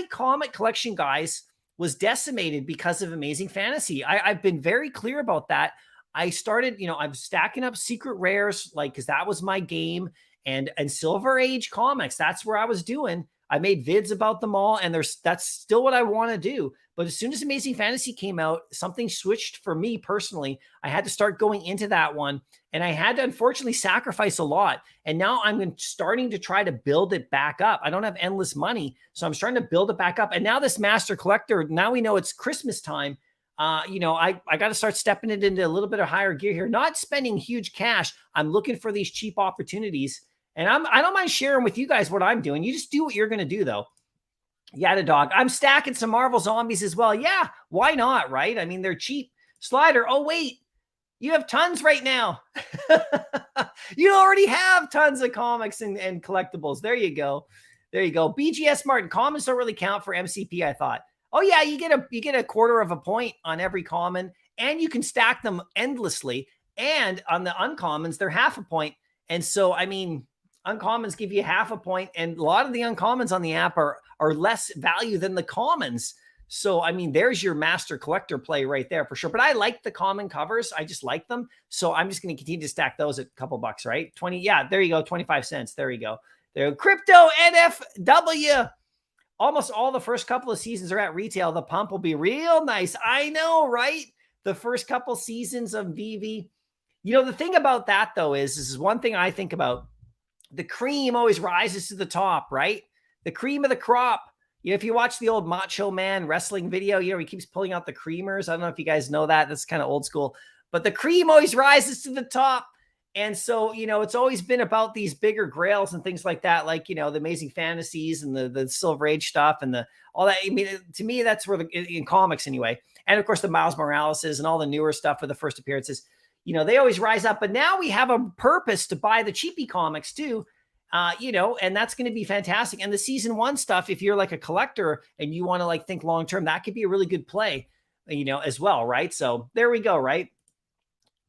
comic collection, guys, was decimated because of Amazing Fantasy. I've been very clear about that. I started, I'm stacking up secret rares, like, cause that was my game, and Silver Age comics. That's where I was doing. I made vids about them all, and that's still what I want to do. But as soon as Amazing Fantasy came out, something switched for me personally. I had to start going into that one, and I had to unfortunately sacrifice a lot. And now I'm starting to try to build it back up. I don't have endless money, so I'm starting to build it back up. And now this Master Collector, now we know it's Christmas time. I got to start stepping it into a little bit of higher gear here, not spending huge cash. I'm looking for these cheap opportunities. And I don't mind sharing with you guys what I'm doing. You just do what you're going to do, though. Yeah, the dog. I'm stacking some Marvel Zombies as well. Yeah, why not, right? I mean, they're cheap. Slider. Oh, wait. You have tons right now. You already have tons of comics and collectibles. There you go. BGS Martin. Commons don't really count for MCP, I thought. Oh, yeah, you get a quarter of a point on every common, and you can stack them endlessly. And on the uncommons, they're half a point. And so, I mean, uncommons give you half a point, and a lot of the uncommons on the app are less value than the commons. So, I mean, there's your Master Collector play right there for sure. But I like the common covers. I just like them. So I'm just going to continue to stack those at a couple bucks, right? 20. Yeah, there you go. 25 cents. There you go. There. Crypto NFW. Almost all the first couple of seasons are at retail. The pump will be real nice. I know, right? The first couple seasons of Vivi. The thing about that, though, is this is one thing I think about. The cream always rises to the top, right? The cream of the crop. If you watch the old Macho Man wrestling video, he keeps pulling out the creamers. I don't know if you guys know that. That's kind of old school. But the cream always rises to the top. And so, it's always been about these bigger grails and things like that, like, the Amazing Fantasies and the Silver Age stuff and all that. I mean, to me, that's where in comics anyway. And of course, the Miles Moraleses and all the newer stuff for the first appearances, they always rise up. But now we have a purpose to buy the cheapy comics too, and that's going to be fantastic. And the season 1 stuff, if you're like a collector and you want to like think long term, that could be a really good play, as well, right? So there we go, right?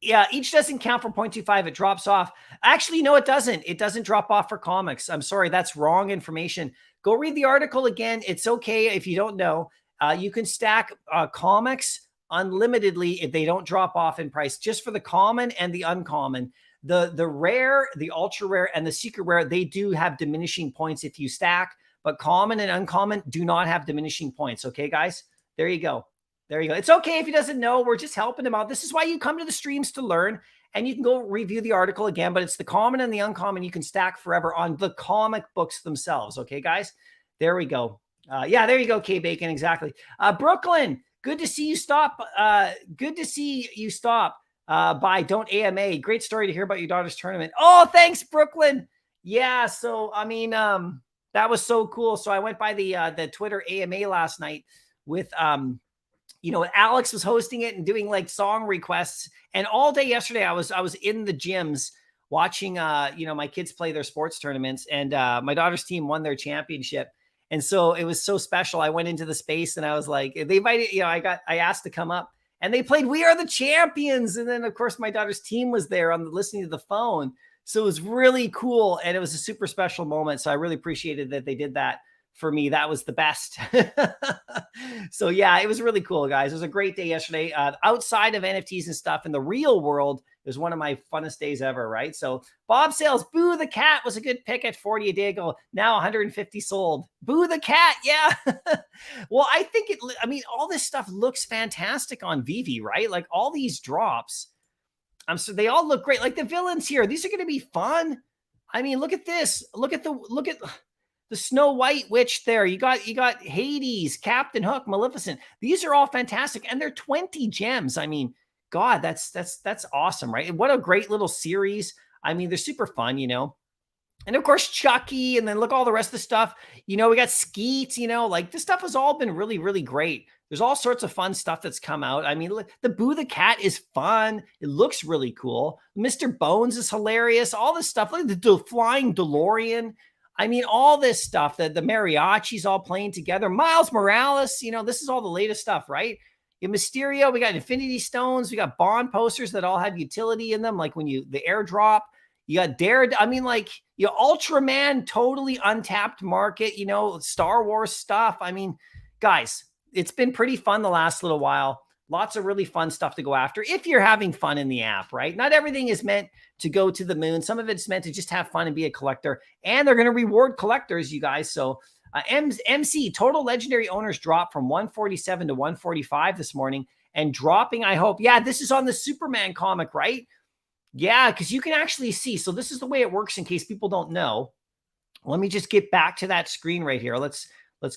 Yeah, each doesn't count for 0.25. It drops off. Actually, no, it doesn't. It doesn't drop off for comics. I'm sorry, that's wrong information. Go read the article again. It's okay if you don't know. You can stack comics unlimitedly if they don't drop off in price, just for the common and the uncommon. The rare, the ultra rare, and the secret rare, they do have diminishing points if you stack, but common and uncommon do not have diminishing points. Okay, guys? There you go. There you go. It's okay if he doesn't know. We're just helping him out. This is why you come to the streams, to learn, and you can go review the article again, but it's the common and the uncommon you can stack forever on the comic books themselves. Okay, guys? There we go. Yeah, there you go, K-Bacon. Exactly. Brooklyn, good to see you stop. Good to see you stop by Don't AMA. Great story to hear about your daughter's tournament. Oh, thanks, Brooklyn. Yeah, so, I mean, that was so cool. So I went by the Twitter AMA last night with Alex was hosting it and doing like song requests. And all day yesterday, I was in the gyms watching, my kids play their sports tournaments, and my daughter's team won their championship. And so it was so special. I went into the space and I was like, they invited, I asked to come up, and they played "We Are the Champions." And then of course my daughter's team was there listening to the phone. So it was really cool. And it was a super special moment. So I really appreciated that they did that for me. That was the best. So yeah, it was really cool, guys. It was a great day yesterday. Outside of NFTs and stuff in the real world, it was one of my funnest days ever, right? So Bob Sales, Boo the Cat was a good pick at 40 a day ago. Now 150 sold. Boo the Cat, yeah. Well, I think all this stuff looks fantastic on Vivi, right? Like all these drops, so they all look great. Like the villains here, these are going to be fun. I mean, look at this. Look at the Snow White witch there. You got Hades, Captain Hook, Maleficent. These are all fantastic, and they're 20 gems. I mean, God, that's awesome, right? And what a great little series. I mean, they're super fun, And of course, Chucky, and then look all the rest of the stuff. We got Skeet, like this stuff has all been really, really great. There's all sorts of fun stuff that's come out. I mean, look, the Boo the Cat is fun. It looks really cool. Mr. Bones is hilarious. All this stuff, like the flying DeLorean. I mean, all this stuff, the mariachis all playing together. Miles Morales, this is all the latest stuff, right? In Mysterio, we got Infinity Stones. We got Bond posters that all have utility in them, like when the airdrop. You got Ultraman, totally untapped market, Star Wars stuff. I mean, guys, it's been pretty fun the last little while. Lots of really fun stuff to go after if you're having fun in the app, right? Not everything is meant to go to the moon. Some of it's meant to just have fun and be a collector. And they're going to reward collectors, you guys. So MC, total legendary owners dropped from 147 to 145 this morning. And dropping, I hope. Yeah, this is on the Superman comic, right? Yeah, because you can actually see. So this is the way it works in case people don't know. Let me just get back to that screen right here. Let's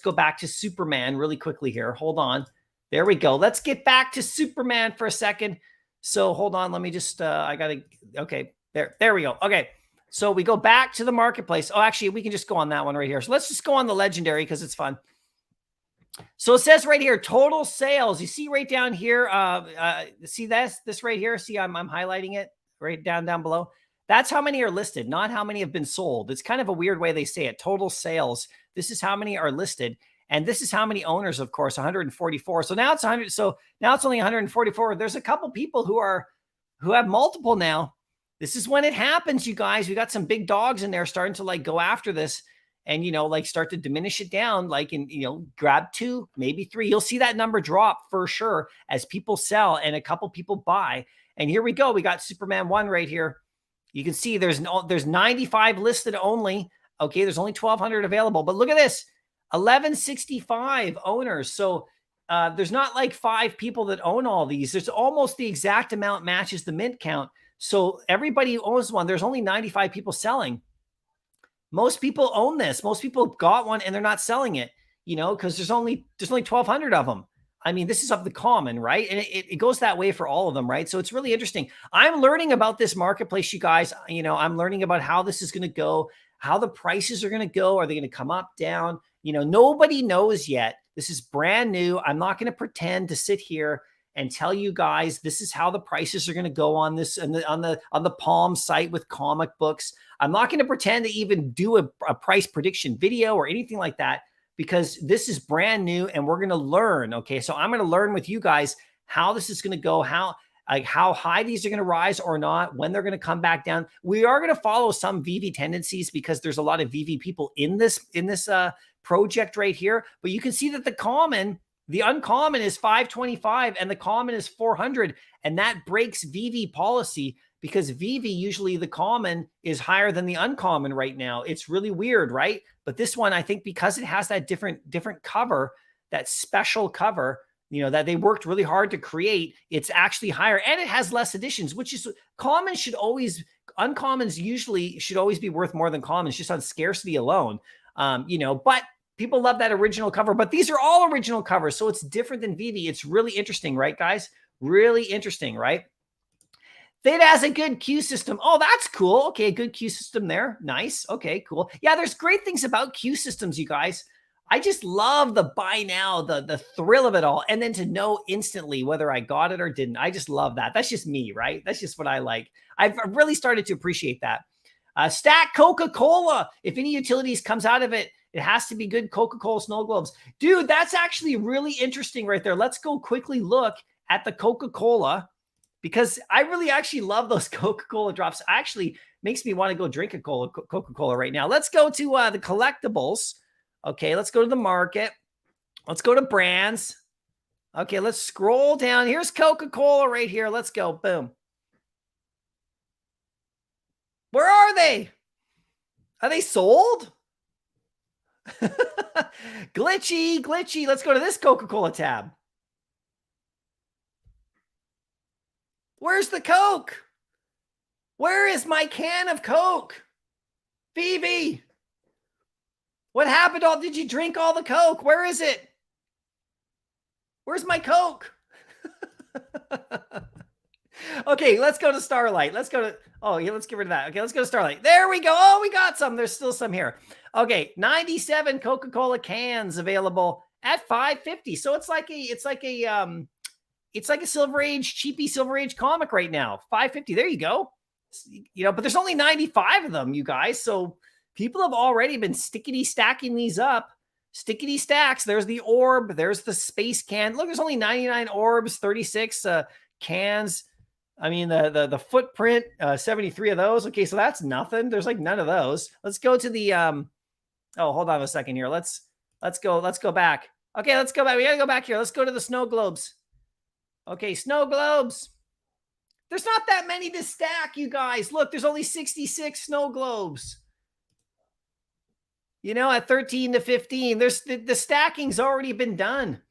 go back to Superman really quickly here. Hold on. There we go. Let's get back to Superman for a second. So hold on. Let me just, okay, there we go. Okay. So we go back to the marketplace. Oh, actually, we can just go on that one right here. So let's just go on the legendary because it's fun. So it says right here, total sales. You see right down here, see this right here? See, I'm highlighting it right down below. That's how many are listed, not how many have been sold. It's kind of a weird way they say it. Total sales. This is how many are listed. And this is how many owners, of course, 144. So now it's 100. So now it's only 144. There's a couple people who have multiple now. This is when it happens, you guys. We got some big dogs in there starting to like go after this and, start to diminish it down, grab 2, maybe 3. You'll see that number drop for sure as people sell and a couple people buy. And here we go. We got Superman 1 right here. You can see there's 95 listed only. Okay, there's only 1,200 available. But look at this. 1,165 owners. So there's not like 5 people that own all these. There's almost the exact amount matches the mint count. So everybody owns one. There's only 95 people selling. Most people own this. Most people got one and they're not selling it, because there's only 1,200 of them. I mean, this is of the common, right? And it goes that way for all of them, right? So it's really interesting. I'm learning about this marketplace, you guys. You know, I'm learning about how this is going to go, how the prices are going to go. Are they going to come up, down? You know, nobody knows yet. This is brand new. I'm not going to pretend to sit here and tell you guys this is how the prices are going to go on this on the Palm site with comic books. I'm not going to pretend to even do a price prediction video or anything like that, because this is brand new and we're going to learn. Okay, so I'm going to learn with you guys how this is going to go, how high these are going to rise or not, when they're going to come back down. We are going to follow some Vivi tendencies because there's a lot of Vivi people in this project right here. But you can see that the uncommon is 525 and the common is 400, and that breaks Vivi policy, because Vivi, usually the common is higher than the uncommon right now. It's really weird, right? But this one, I think because it has that different cover, that special cover, you know, that they worked really hard to create, it's actually higher, and it has less editions, which is uncommons usually should always be worth more than commons just on scarcity alone. You know, but people love that original cover, but these are all original covers. So it's different than Vivi. It's really interesting, right, guys? Really interesting, right? Theta has a good queue system. Oh, that's cool. Okay, good queue system there. Nice. Okay, cool. Yeah, there's great things about queue systems, you guys. I just love the buy now, the thrill of it all, and then to know instantly whether I got it or didn't. I just love that. That's just me, right? That's just what I like. I've really started to appreciate that. Stack Coca-Cola. If any utilities comes out of it, it has to be good Coca-Cola snow globes. Dude, that's actually really interesting right there. Let's go quickly look at the Coca-Cola, because I really actually love those Coca-Cola drops. Actually makes me want to go drink a Coca-Cola right now. Let's go to the collectibles. Okay, let's go to the market. Let's go to brands. Okay, let's scroll down. Here's Coca-Cola right here. Let's go. Boom. Where are they? Are they sold? Glitchy. Let's go to this Coca-Cola tab. Where's the Coke? Where is my can of Coke? Vivi, what happened? Did you drink all the Coke? Where is it? Where's my Coke? Okay, let's go to Starlight. Let's get rid of that. Okay, let's go to Starlight. There we go. Oh, we got some. There's still some here. Okay, 97 Coca-Cola cans available at $5.50. So it's like a Silver Age, cheapy Silver Age comic right now. $5.50. There you go. You know, but there's only 95 of them, you guys. So people have already been stickety stacking these up. Stickety stacks. There's the orb. There's the space can. Look, there's only 99 orbs, 36 cans. I mean, the footprint, 73 of those. Okay, so that's nothing. There's like none of those. Let's go to the oh, hold on a second here. Let's go back. Okay, let's go back. We gotta go back here. Let's go to the snow globes. Okay, snow globes. There's not that many to stack, you guys. Look, there's only 66 snow globes. You know, at 13 to 15, there's the stacking's already been done,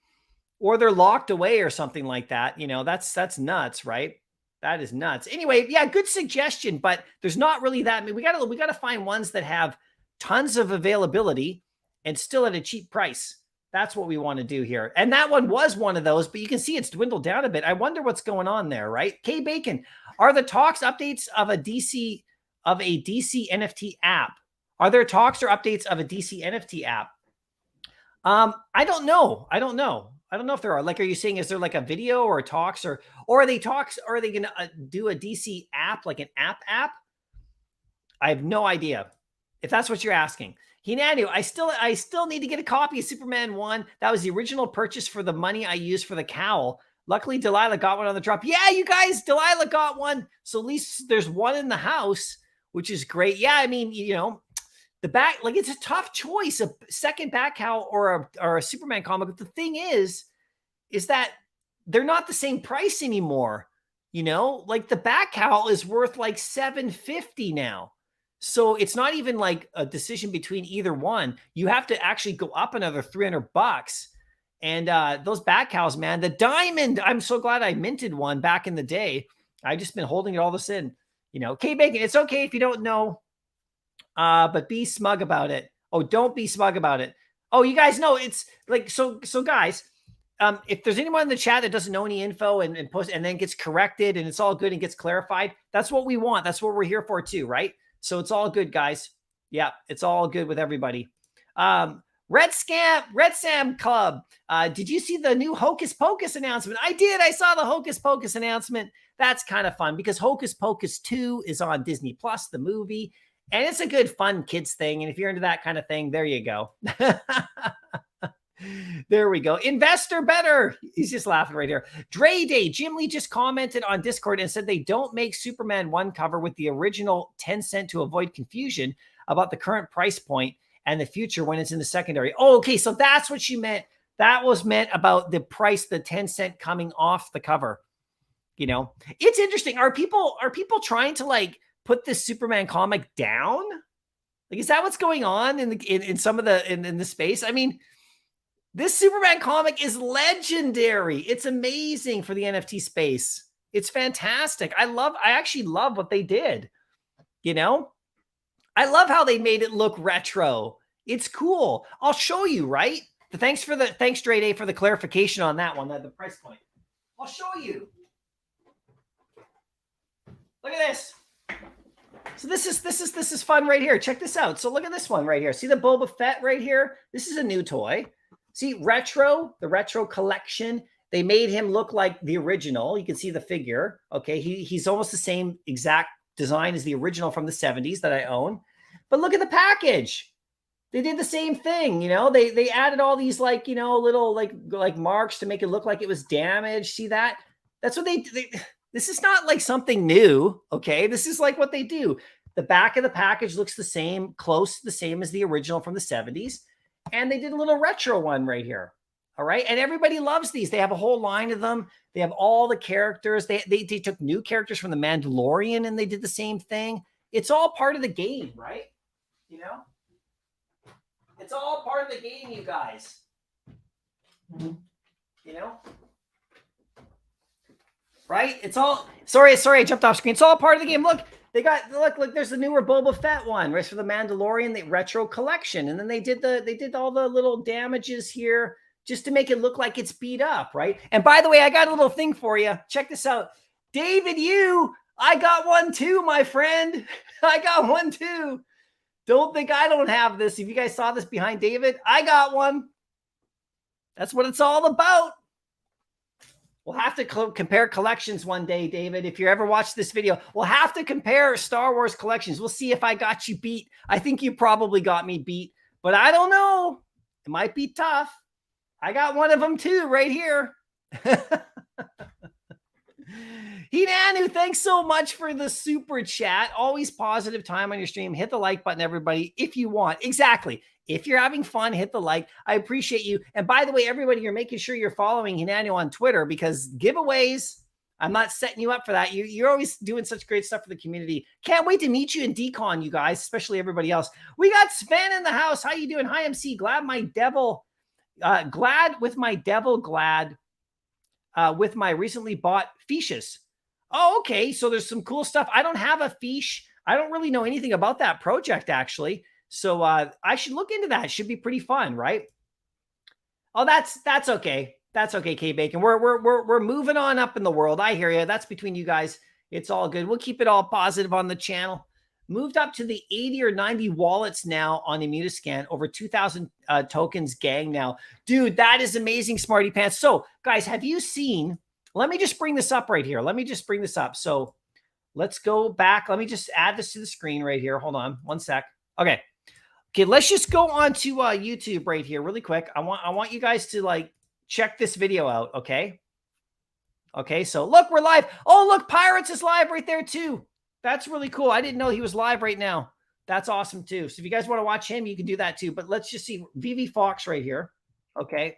or they're locked away or something like that. You know, that's nuts, right? That is nuts. Anyway, yeah, good suggestion, but there's not really that. I mean, we gotta find ones that have tons of availability and still at a cheap price. That's what we want to do here. And that one was one of those, but you can see it's dwindled down a bit. I wonder what's going on there, right? K Bacon, are the talks updates of a DC NFT app? Are there talks or updates of a DC NFT app? I don't know. I don't know if there are. Like, are you saying, is there like a video or talks or are they talks? Or are they going to do a DC app, like an app? I have no idea if that's what you're asking. Hinanu, I still need to get a copy of Superman 1. That was the original purchase for the money I used for the cowl. Luckily, Delilah got one on the drop. Yeah, you guys, Delilah got one. So at least there's one in the house, which is great. Yeah, I mean, you know, the back, like, it's a tough choice, a second back cowl or a Superman comic. But the thing is that they're not the same price anymore. You know, like the back cowl is worth like $750 now. So it's not even like a decision between either one. You have to actually go up another $300. And those back cows, man, the diamond, I'm so glad I minted one back in the day. I've just been holding it all this in, you know. K-Bacon, it's okay if you don't know, but be smug about it. Oh, don't be smug about it. Oh, you guys know it's like, so guys, if there's anyone in the chat that doesn't know any info and post and then gets corrected and it's all good and gets clarified, that's what we want. That's what we're here for too, right? So it's all good, guys. Yeah, it's all good with everybody. Red Sam Club. Did you see the new Hocus Pocus announcement? I did. I saw the Hocus Pocus announcement. That's kind of fun because Hocus Pocus 2 is on Disney Plus, the movie, and it's a good, fun kids thing. And if you're into that kind of thing, there you go. There we go. Investor better. He's just laughing right here. Dre Day. Jim Lee just commented on Discord and said they don't make Superman 1 cover with the original 10 cent to avoid confusion about the current price point and the future when it's in the secondary. Oh, okay. So that's what she meant. That was meant about the price, the 10 cent coming off the cover. You know, it's interesting. Are people trying to like put this Superman comic down? Like, is that what's going on in some of the in the space? I mean, this Superman comic is legendary. It's amazing for the NFT space. It's fantastic. I actually love what they did. You know, I love how they made it look retro. It's cool. I'll show you, right? Thanks, Dre Day, for the clarification on that one, the price point. I'll show you. Look at this. So this is fun right here. Check this out. So look at this one right here. See the Boba Fett right here? This is a new toy. See, the retro collection. They made him look like the original. You can see the figure. Okay, he's almost the same exact design as the original from the 70s that I own. But look at the package. They did the same thing, you know. They added all these like, you know, little like marks to make it look like it was damaged. See that? That's what they this is not like something new, okay? This is like what they do. The back of the package looks the same, close to the same as the original from the 70s. And they did a little retro one right here. All right. And everybody loves these. They have a whole line of them. They have all the characters. They took new characters from The Mandalorian and they did the same thing. It's all part of the game, right? You know? It's all part of the game, you guys. You know? Right? It's all sorry, I jumped off screen. It's all part of the game. Look, they got look, there's the newer Boba Fett one, right? For the Mandalorian, the retro collection. And then they did all the little damages here just to make it look like it's beat up, right? And by the way, I got a little thing for you. Check this out. David, I got one too, my friend. I got one too. Don't think I don't have this. If you guys saw this behind David, I got one. That's what it's all about. We'll have to compare collections one day, David. If you ever watch this video, we'll have to compare Star Wars collections. We'll see if I got you beat. I think you probably got me beat, but I don't know. It might be tough. I got one of them too right here. Hinanu, thanks so much for the super chat. Always positive time on your stream. Hit the like button, everybody, if you want. Exactly. If you're having fun, hit the like. I appreciate you. And by the way, everybody, you're making sure you're following Hinanu on Twitter because giveaways, I'm not setting you up for that. You're always doing such great stuff for the community. Can't wait to meet you in Decon, you guys, especially everybody else. We got Sven in the house. How you doing? Hi, MC. Glad with my recently bought fiches. Oh, okay. So there's some cool stuff. I don't have a fiche. I don't really know anything about that project, actually. So I should look into that. It should be pretty fun, right? Oh, that's okay. That's okay, K-Bacon. We're moving on up in the world. I hear you. That's between you guys. It's all good. We'll keep it all positive on the channel. Moved up to the 80 or 90 wallets now on Immunoscan. Over 2,000 tokens gang now. Dude, that is amazing, Smarty Pants. So, guys, have you seen... Let me just bring this up right here. Let me just bring this up. So, let's go back. Let me just add this to the screen right here. Hold on one sec. Okay. Okay, let's just go on to YouTube right here really quick. I want you guys to like check this video out, okay? Okay, so look, we're live. Oh, look, Pirates is live right there too. That's really cool. I didn't know he was live right now. That's awesome too. So if you guys want to watch him, you can do that too. But let's just see Vivi Fox right here. Okay.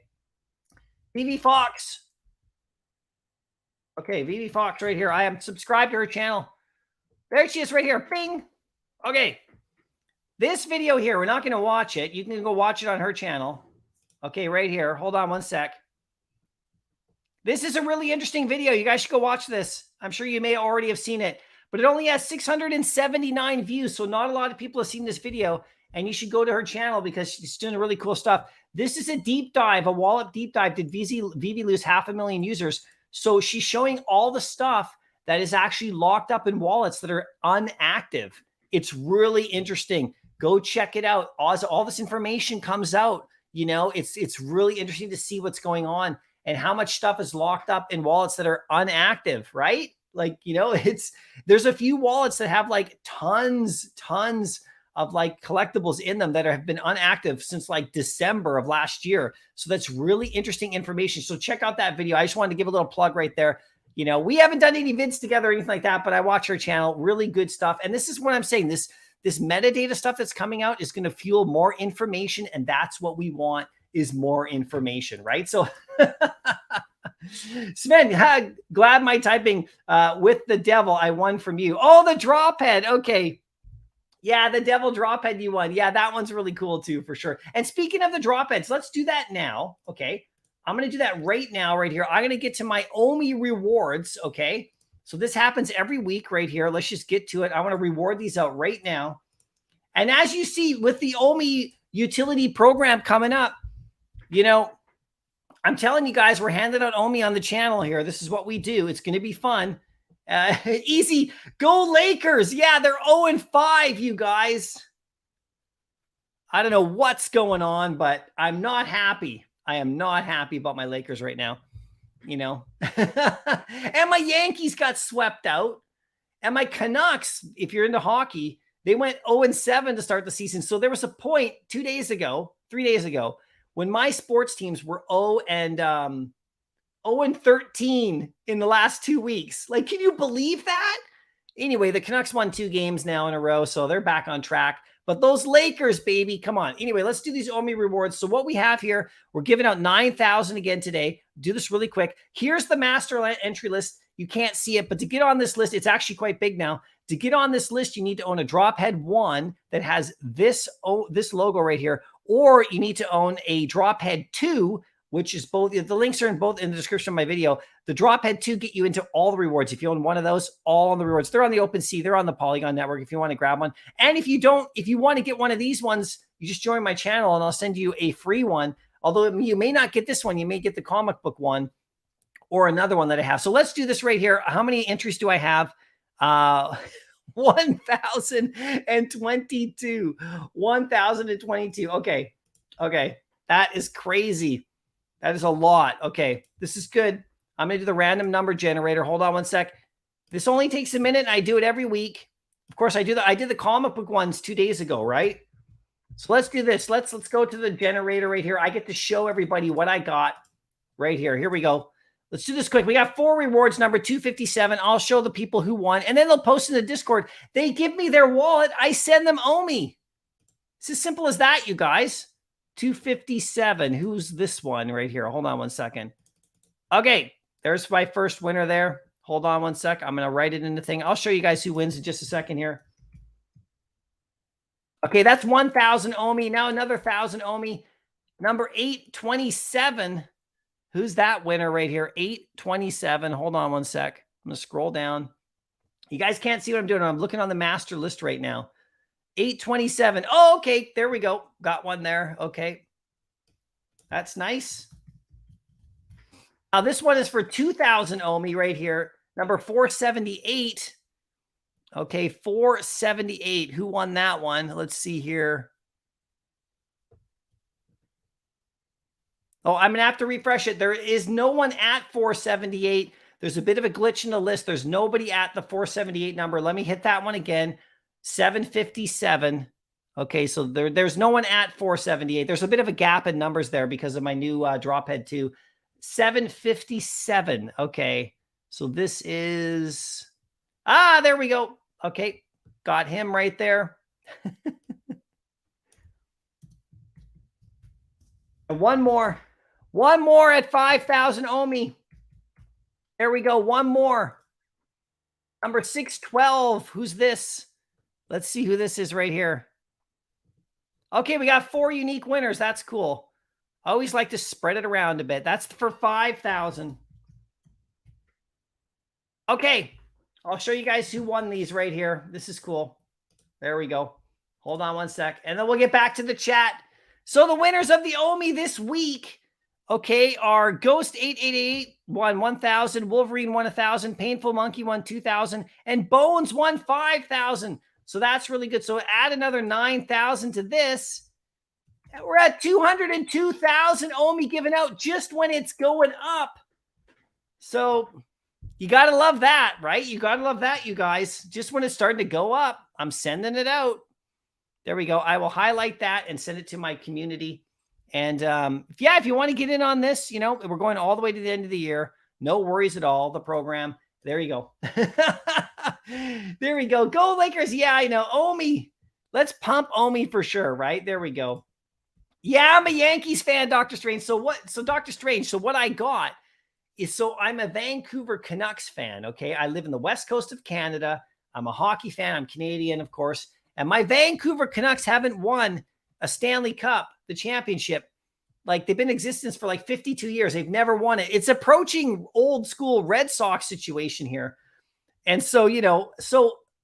Vivi Fox. Okay, Vivi Fox right here. I am subscribed to her channel. There she is right here. Bing. Okay. This video here, we're not going to watch it. You can go watch it on her channel. Okay, right here. Hold on one sec. This is a really interesting video. You guys should go watch this. I'm sure you may already have seen it, but it only has 679 views. So not a lot of people have seen this video, and you should go to her channel because she's doing really cool stuff. This is a deep dive, a wallet deep dive. Did Vivi lose 500,000 users? So she's showing all the stuff that is actually locked up in wallets that are unactive. It's really interesting. Go check it out. As all this information comes out, you know, it's really interesting to see what's going on and how much stuff is locked up in wallets that are unactive, right? Like, you know, there's a few wallets that have like tons of like collectibles in them that have been inactive since like December of last year. So that's really interesting information. So check out that video. I just wanted to give a little plug right there. You know, we haven't done any vids together or anything like that, but I watch her channel. Really good stuff. And this is what I'm saying. This metadata stuff that's coming out is going to fuel more information. And that's what we want, is more information, right? So Sven, glad my typing with the devil I won from you. Oh, the drop head. Okay. Yeah, the devil drop head you won. Yeah, that one's really cool too, for sure. And speaking of the drop heads, let's do that now. Okay. I'm going to do that right now, right here. I'm going to get to my OMI rewards. Okay. So this happens every week right here. Let's just get to it. I want to reward these out right now. And as you see with the OMI utility program coming up, you know, I'm telling you guys, we're handing out OMI on the channel here. This is what we do. It's going to be fun. Easy. Go Lakers. Yeah, they're 0-5, you guys. I don't know what's going on, but I'm not happy. I am not happy about my Lakers right now. You know, and my Yankees got swept out. And my Canucks, if you're into hockey, they went 0-7 to start the season. So there was a point 3 days ago, when my sports teams were 0-13 in the last 2 weeks. Like, can you believe that? Anyway, the Canucks won 2 games now in a row, so they're back on track. But those Lakers, baby, come on. Anyway, let's do these OMI rewards. So what we have here, we're giving out 9,000 again today. Do this really quick. Here's the master entry list. You can't see it, but to get on this list, it's actually quite big now. To get on this list, you need to own a Drophead 1 that has this logo right here, or you need to own a Drophead 2, which is both. The links are in both in the description of my video. The Drophead 2 get you into all the rewards. If you own one of those, all on the rewards. They're on the OpenSea. They're on the Polygon Network if you want to grab one. And if you want to get one of these ones, you just join my channel and I'll send you a free one. Although you may not get this one. You may get the comic book one or another one that I have. So let's do this right here. How many entries do I have? 1,022. 1,022. Okay. That is crazy. That is a lot. Okay. This is good. I'm going to do the random number generator. Hold on one sec. This only takes a minute and I do it every week. Of course, I did the comic book ones 2 days ago, right? So let's do this. Let's go to the generator right here. I get to show everybody what I got right here. Here we go. Let's do this quick. We got 4 rewards, number 257. I'll show the people who won, and then they'll post in the Discord. They give me their wallet. I send them OMI. It's as simple as that, you guys. 257. Who's this one right here? Hold on one second. Okay, there's my first winner there. Hold on one sec. I'm going to write it in the thing. I'll show you guys who wins in just a second here. Okay, that's 1,000 OMI. Now another 1,000 OMI. Number 827. Who's that winner right here? 827. Hold on one sec. I'm going to scroll down. You guys can't see what I'm doing. I'm looking on the master list right now. 827. Oh, okay. There we go. Got one there. Okay. That's nice. Now, this one is for 2,000 OMI right here. Number 478. Okay, 478. Who won that one? Let's see here. Oh, I'm going to have to refresh it. There is no one at 478. There's a bit of a glitch in the list. There's nobody at the 478 number. Let me hit that one again. 757. Okay, so there's no one at 478. There's a bit of a gap in numbers there because of my new Drophead 2. 757. Okay, so this is... there we go. Okay, got him right there. One more at 5,000 OMI. There we go. One more. Number 612. Who's this? Let's see who this is right here. Okay, we got 4 unique winners. That's cool. I always like to spread it around a bit. That's for 5,000. Okay, I'll show you guys who won these right here. This is cool. There we go. Hold on one sec. And then we'll get back to the chat. So the winners of the Omi this week, okay, are Ghost 888 won 1,000, Wolverine won 1,000, Painful Monkey won 2,000, and Bones won 5,000. So that's really good. So add another 9,000 to this. We're at 202,000 Omi given out just when it's going up. So you got to love that, right? You got to love that, you guys. Just when it's starting to go up, I'm sending it out. There we go. I will highlight that and send it to my community. And if you want to get in on this, we're going all the way to the end of the year. No worries at all. The program. There you go. There we go. Go Lakers. Yeah, I know. Omi. Let's pump Omi for sure, right? There we go. Yeah, I'm a Yankees fan, Dr. Strange. So Dr. Strange, so what I got is, so I'm a Vancouver Canucks fan, okay? I live in the west coast of Canada. I'm a hockey fan. I'm Canadian, of course. And my Vancouver Canucks haven't won a Stanley Cup, the championship. Like, they've been in existence for like 52 years. They've never won it. It's approaching old school Red Sox situation here. And so,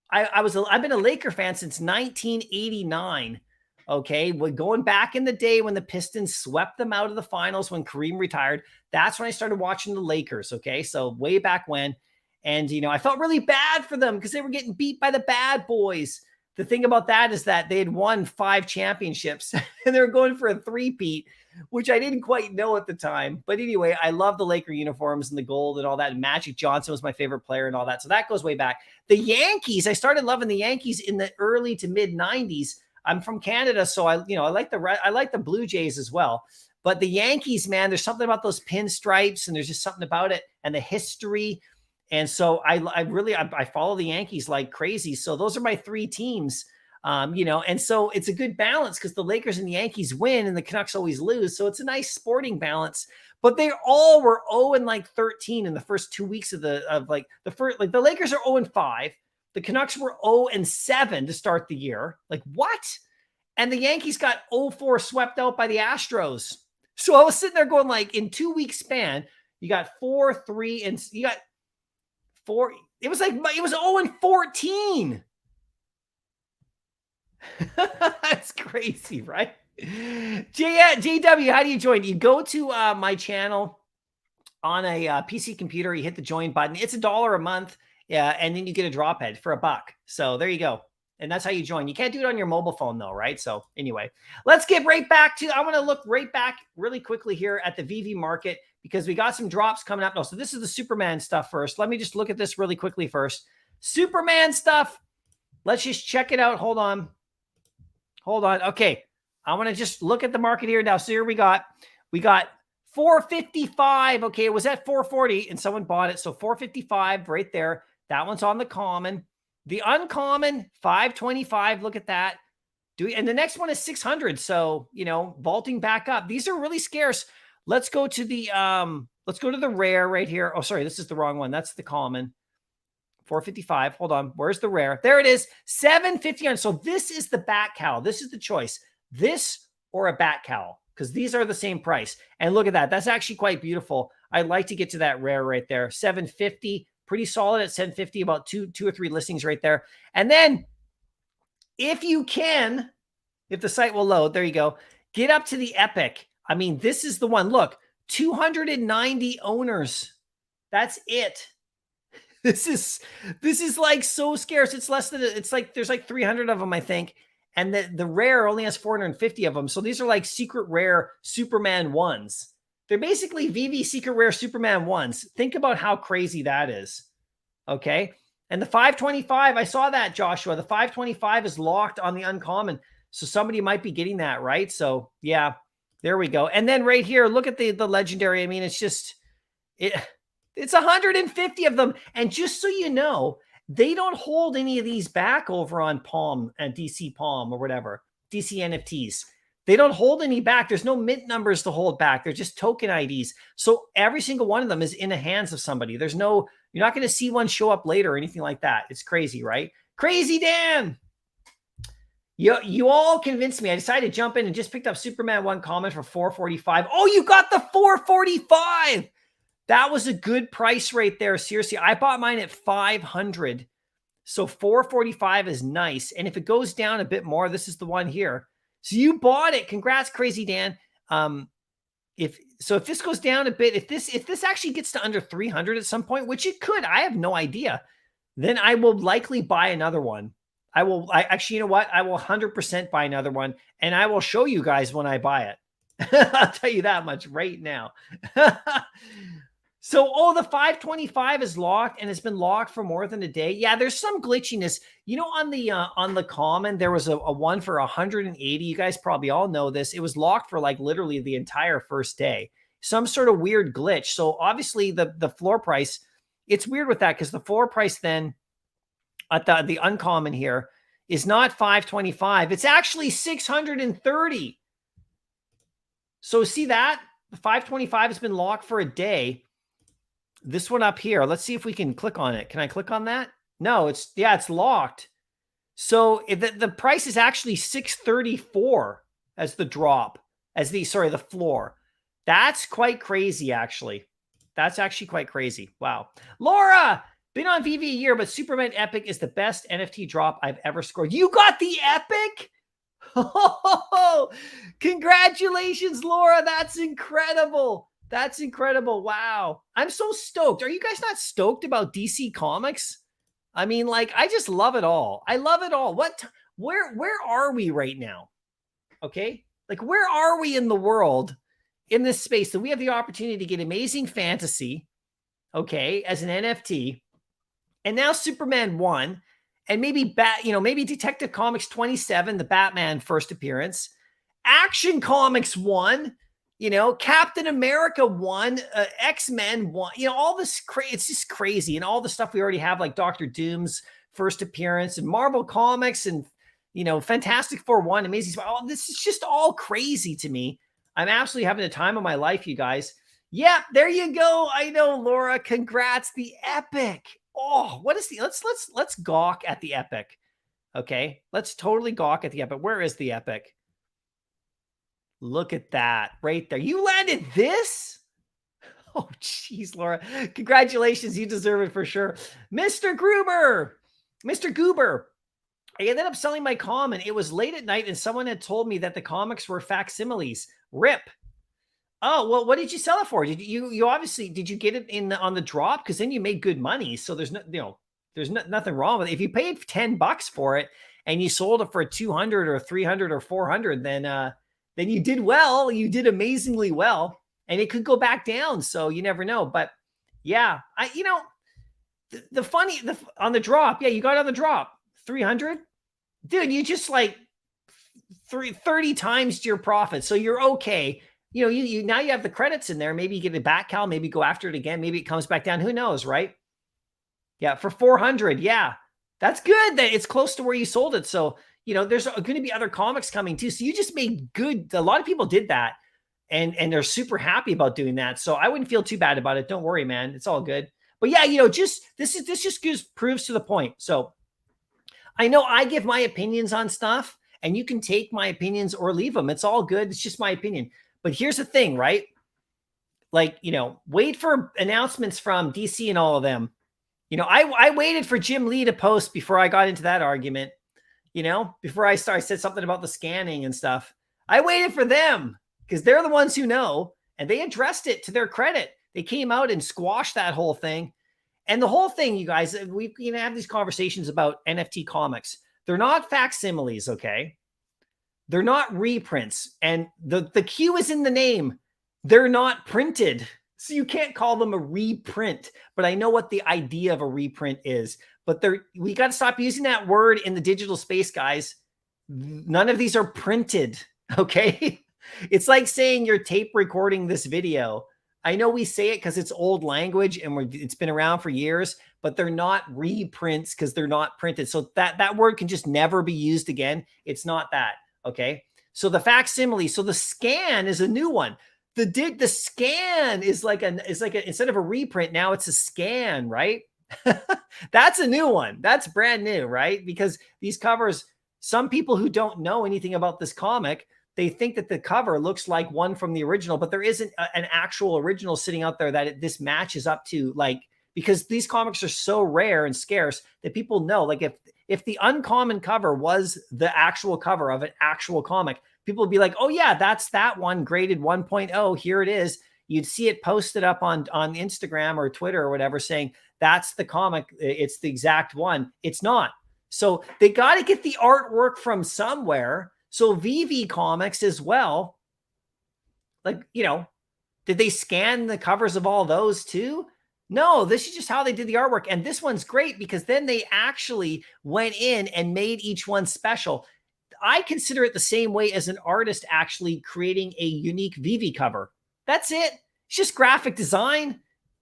I've been a Laker fan since 1989. Okay, we're going back in the day when the Pistons swept them out of the finals when Kareem retired. That's when I started watching the Lakers. Okay, so way back when. And, I felt really bad for them because they were getting beat by the bad boys. The thing about that is that they had won 5 championships and they were going for a three-peat, which I didn't quite know at the time. But anyway, I love the Laker uniforms and the gold and all that. And Magic Johnson was my favorite player and all that. So that goes way back. The Yankees, I started loving the Yankees in the early to mid 90s. I'm from Canada, so I like the Blue Jays as well. But the Yankees, man, there's something about those pinstripes, and there's just something about it and the history. And so I follow the Yankees like crazy. So those are my 3 teams, and so it's a good balance because the Lakers and the Yankees win and the Canucks always lose. So it's a nice sporting balance. But they all were 0-13 in the first 2 weeks of the Lakers are 0-5. The Canucks were 0-7 to start the year. Like, what? And the Yankees got 0-4 swept out by the Astros. So I was sitting there going, like, in 2 week span, you got 4-3 and you got 4. It was 0-14. That's crazy, right? JW, how do you join? You go to my channel on a PC computer. You hit the join button. It's $1 a month. Yeah, and then you get a drop head for $1. So there you go. And that's how you join. You can't do it on your mobile phone though, right? So anyway, let's get right back to, I want to look right back really quickly here at the Vivi market because we got some drops coming up. No, so this is the Superman stuff first. Let me just look at this really quickly first. Superman stuff. Let's just check it out. Hold on. Okay. I want to just look at the market here now. So here we got 455. Okay. It was at 440 and someone bought it. So 455 right there. That one's on the common. The uncommon, 525. Look at that. And the next one is 600. So, vaulting back up. These are really scarce. Let's go to the rare right here. Oh, sorry, this is the wrong one. That's the common. 455. Hold on. Where's the rare? There it is. 750. So this is the bat cowl. This is the choice. This or a bat cowl, because these are the same price. And look at that. That's actually quite beautiful. I'd like to get to that rare right there. 750. Pretty solid at 750, about two or three listings right there. And then if you can, if the site will load, there you go. Get up to the Epic. I mean, this is the one. Look, 290 owners. That's it. This is like so scarce. It's there's like 300 of them, I think. And the rare only has 450 of them. So these are like secret rare Superman ones. They're basically Vivi secret rare Superman ones. Think about how crazy that is. Okay. And the 525, I saw that, Joshua. The 525 is locked on the uncommon. So somebody might be getting that, right? So yeah, there we go. And then right here, look at the legendary. I mean, it's 150 of them. And just so you know, they don't hold any of these back over on Palm and DC Palm or whatever, DC NFTs. They don't hold any back. There's no mint numbers to hold back. They're just token IDs. So every single one of them is in the hands of somebody. You're not going to see one show up later or anything like that. It's crazy, right? Crazy Dan. You all convinced me. I decided to jump in and just picked up Superman 1 comment for 445. Oh, you got the 445. That was a good price right there. Seriously, I bought mine at 500. So 445 is nice. And if it goes down a bit more, this is the one here. So you bought it. Congrats, Crazy Dan. If this goes down a bit, if this actually gets to under 300 at some point, which it could, I have no idea, then I will likely buy another one. I actually, you know what? I will 100% buy another one, and I will show you guys when I buy it. I'll tell you that much right now. So, the 525 is locked, and it's been locked for more than a day. Yeah, there's some glitchiness. You know, on the common, there was a one for 180. You guys probably all know this. It was locked for like literally the entire first day. Some sort of weird glitch. So obviously the floor price, it's weird with that because the floor price then at the uncommon here is not 525. It's actually 630. So see that? The 525 has been locked for a day. This one up here, let's see if we can click on it. Can I click on that? No, it's locked. So the price is actually 634 as the drop, the floor. That's quite crazy, actually. That's actually quite crazy. Wow. Laura, been on Vivi a year, but Superman Epic is the best NFT drop I've ever scored. You got the Epic? Oh, congratulations, Laura. That's incredible. That's incredible. Wow. I'm so stoked. Are you guys not stoked about DC Comics? I mean, like, I just love it all. I love it all. Where are we right now? Okay. Like, where are we in the world in this space that we have the opportunity to get Amazing Fantasy, okay, as an NFT, and now Superman 1, and maybe maybe Detective Comics 27, the Batman first appearance, Action Comics 1, Captain America 1, X-Men 1, all this it's just crazy. And all the stuff we already have, like Doctor Doom's first appearance and Marvel Comics and, Fantastic Four 1, Amazing. Oh, this is just all crazy to me. I'm absolutely having the time of my life, you guys. Yeah, there you go. I know, Laura. Congrats. The Epic. Oh, what is let's gawk at the Epic. Okay. Let's totally gawk at the Epic. Where is the Epic? Look at that right there. You landed this? Oh, geez, Laura. Congratulations. You deserve it for sure. Mr. Gruber. Mr. Goober. I ended up selling my common. It was late at night and someone had told me that the comics were facsimiles. RIP. Oh, well, what did you sell it for? Did you obviously, did you get it on the drop? Because then you made good money. So there's nothing wrong with it. If you paid $10 for it and you sold it for 200 or 300 or 400, then you did well. You did amazingly well, and it could go back down. So you never know. But yeah, on the drop. Yeah, you got on the drop 300, dude. You just like 30 times your profit. So you're okay. You now you have the credits in there. Maybe you get it back, Cal. Maybe go after it again. Maybe it comes back down. Who knows, right? Yeah, for 400. Yeah, that's good that it's close to where you sold it. So, there's going to be other comics coming too. So you just made good. A lot of people did that and they're super happy about doing that. So I wouldn't feel too bad about it. Don't worry, man. It's all good. But yeah, this just proves to the point. So I know I give my opinions on stuff and you can take my opinions or leave them. It's all good. It's just my opinion. But here's the thing, right? Like, wait for announcements from DC and all of them. I waited for Jim Lee to post before I got into that argument. Before I said something about the scanning and stuff. I waited for them because they're the ones who know, and they addressed it to their credit. They came out and squashed that whole thing. And the whole thing, you guys, we have these conversations about NFT comics. They're not facsimiles, okay? They're not reprints. And the Q is in the name. They're not printed. So you can't call them a reprint. But I know what the idea of a reprint is. But we got to stop using that word in the digital space, guys. None of these are printed, okay? It's like saying you're tape recording this video. I know we say it because it's old language and it's been around for years, but they're not reprints because they're not printed. So that word can just never be used again. It's not that, okay? So the facsimile, so the scan is a new one. The scan is like instead of a reprint, now it's a scan, right? That's a new one. That's brand new, right? Because these covers, some people who don't know anything about this comic, they think that the cover looks like one from the original, but there isn't an actual original sitting out there that this matches up to, like, because these comics are so rare and scarce that people know, like if the uncommon cover was the actual cover of an actual comic, people would be like, oh yeah, that's that one graded 1.0. Here it is. You'd see it posted up on Instagram or Twitter or whatever saying that's the comic. It's the exact one. It's not. So they got to get the artwork from somewhere. So Vivi Comics as well. Like, you know, did they scan the covers of all those too? No, this is just how they did the artwork. And this one's great because then they actually went in and made each one special. I consider it the same way as an artist actually creating a unique Vivi cover. That's it. It's just graphic design.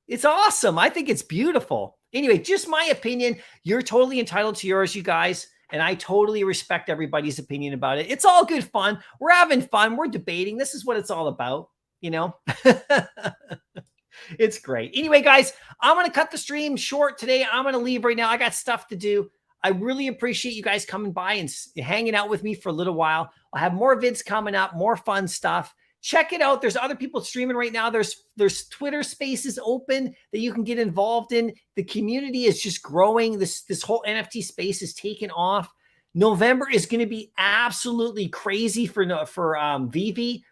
It's awesome. I think it's beautiful. Anyway, just my opinion. You're totally entitled to yours, you guys. And I totally respect everybody's opinion about it. It's all good fun. We're having fun. We're debating. This is what it's all about, you know? It's great. Anyway, guys, I'm going to cut the stream short today. I'm going to leave right now. I got stuff to do. I really appreciate you guys coming by and hanging out with me for a little while. I'll have more vids coming up, more fun stuff. Check it out. There's other people streaming right now. There's Twitter spaces open that you can get involved in. The community is just growing. This whole NFT space is taking off. November is going to be absolutely crazy for Vivi.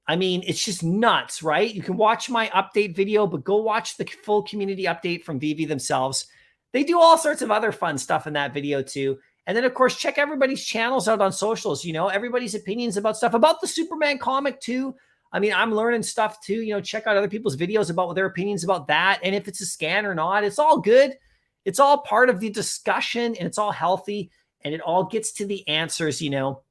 I mean, it's just nuts, right? You can watch my update video, but go watch the full community update from Vivi themselves. They do all sorts of other fun stuff in that video too. And then, of course, check everybody's channels out on socials, you know, everybody's opinions about stuff, about the Superman comic too. I mean, I'm learning stuff too, you know, check out other people's videos about their opinions about that. And if it's a scan or not, it's all good. It's all part of the discussion and it's all healthy and it all gets to the answers, you know.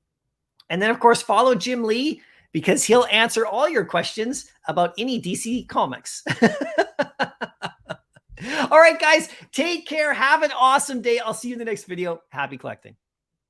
And then, of course, follow Jim Lee because he'll answer all your questions about any DC comics. All right, guys, take care. Have an awesome day. I'll see you in the next video. Happy collecting.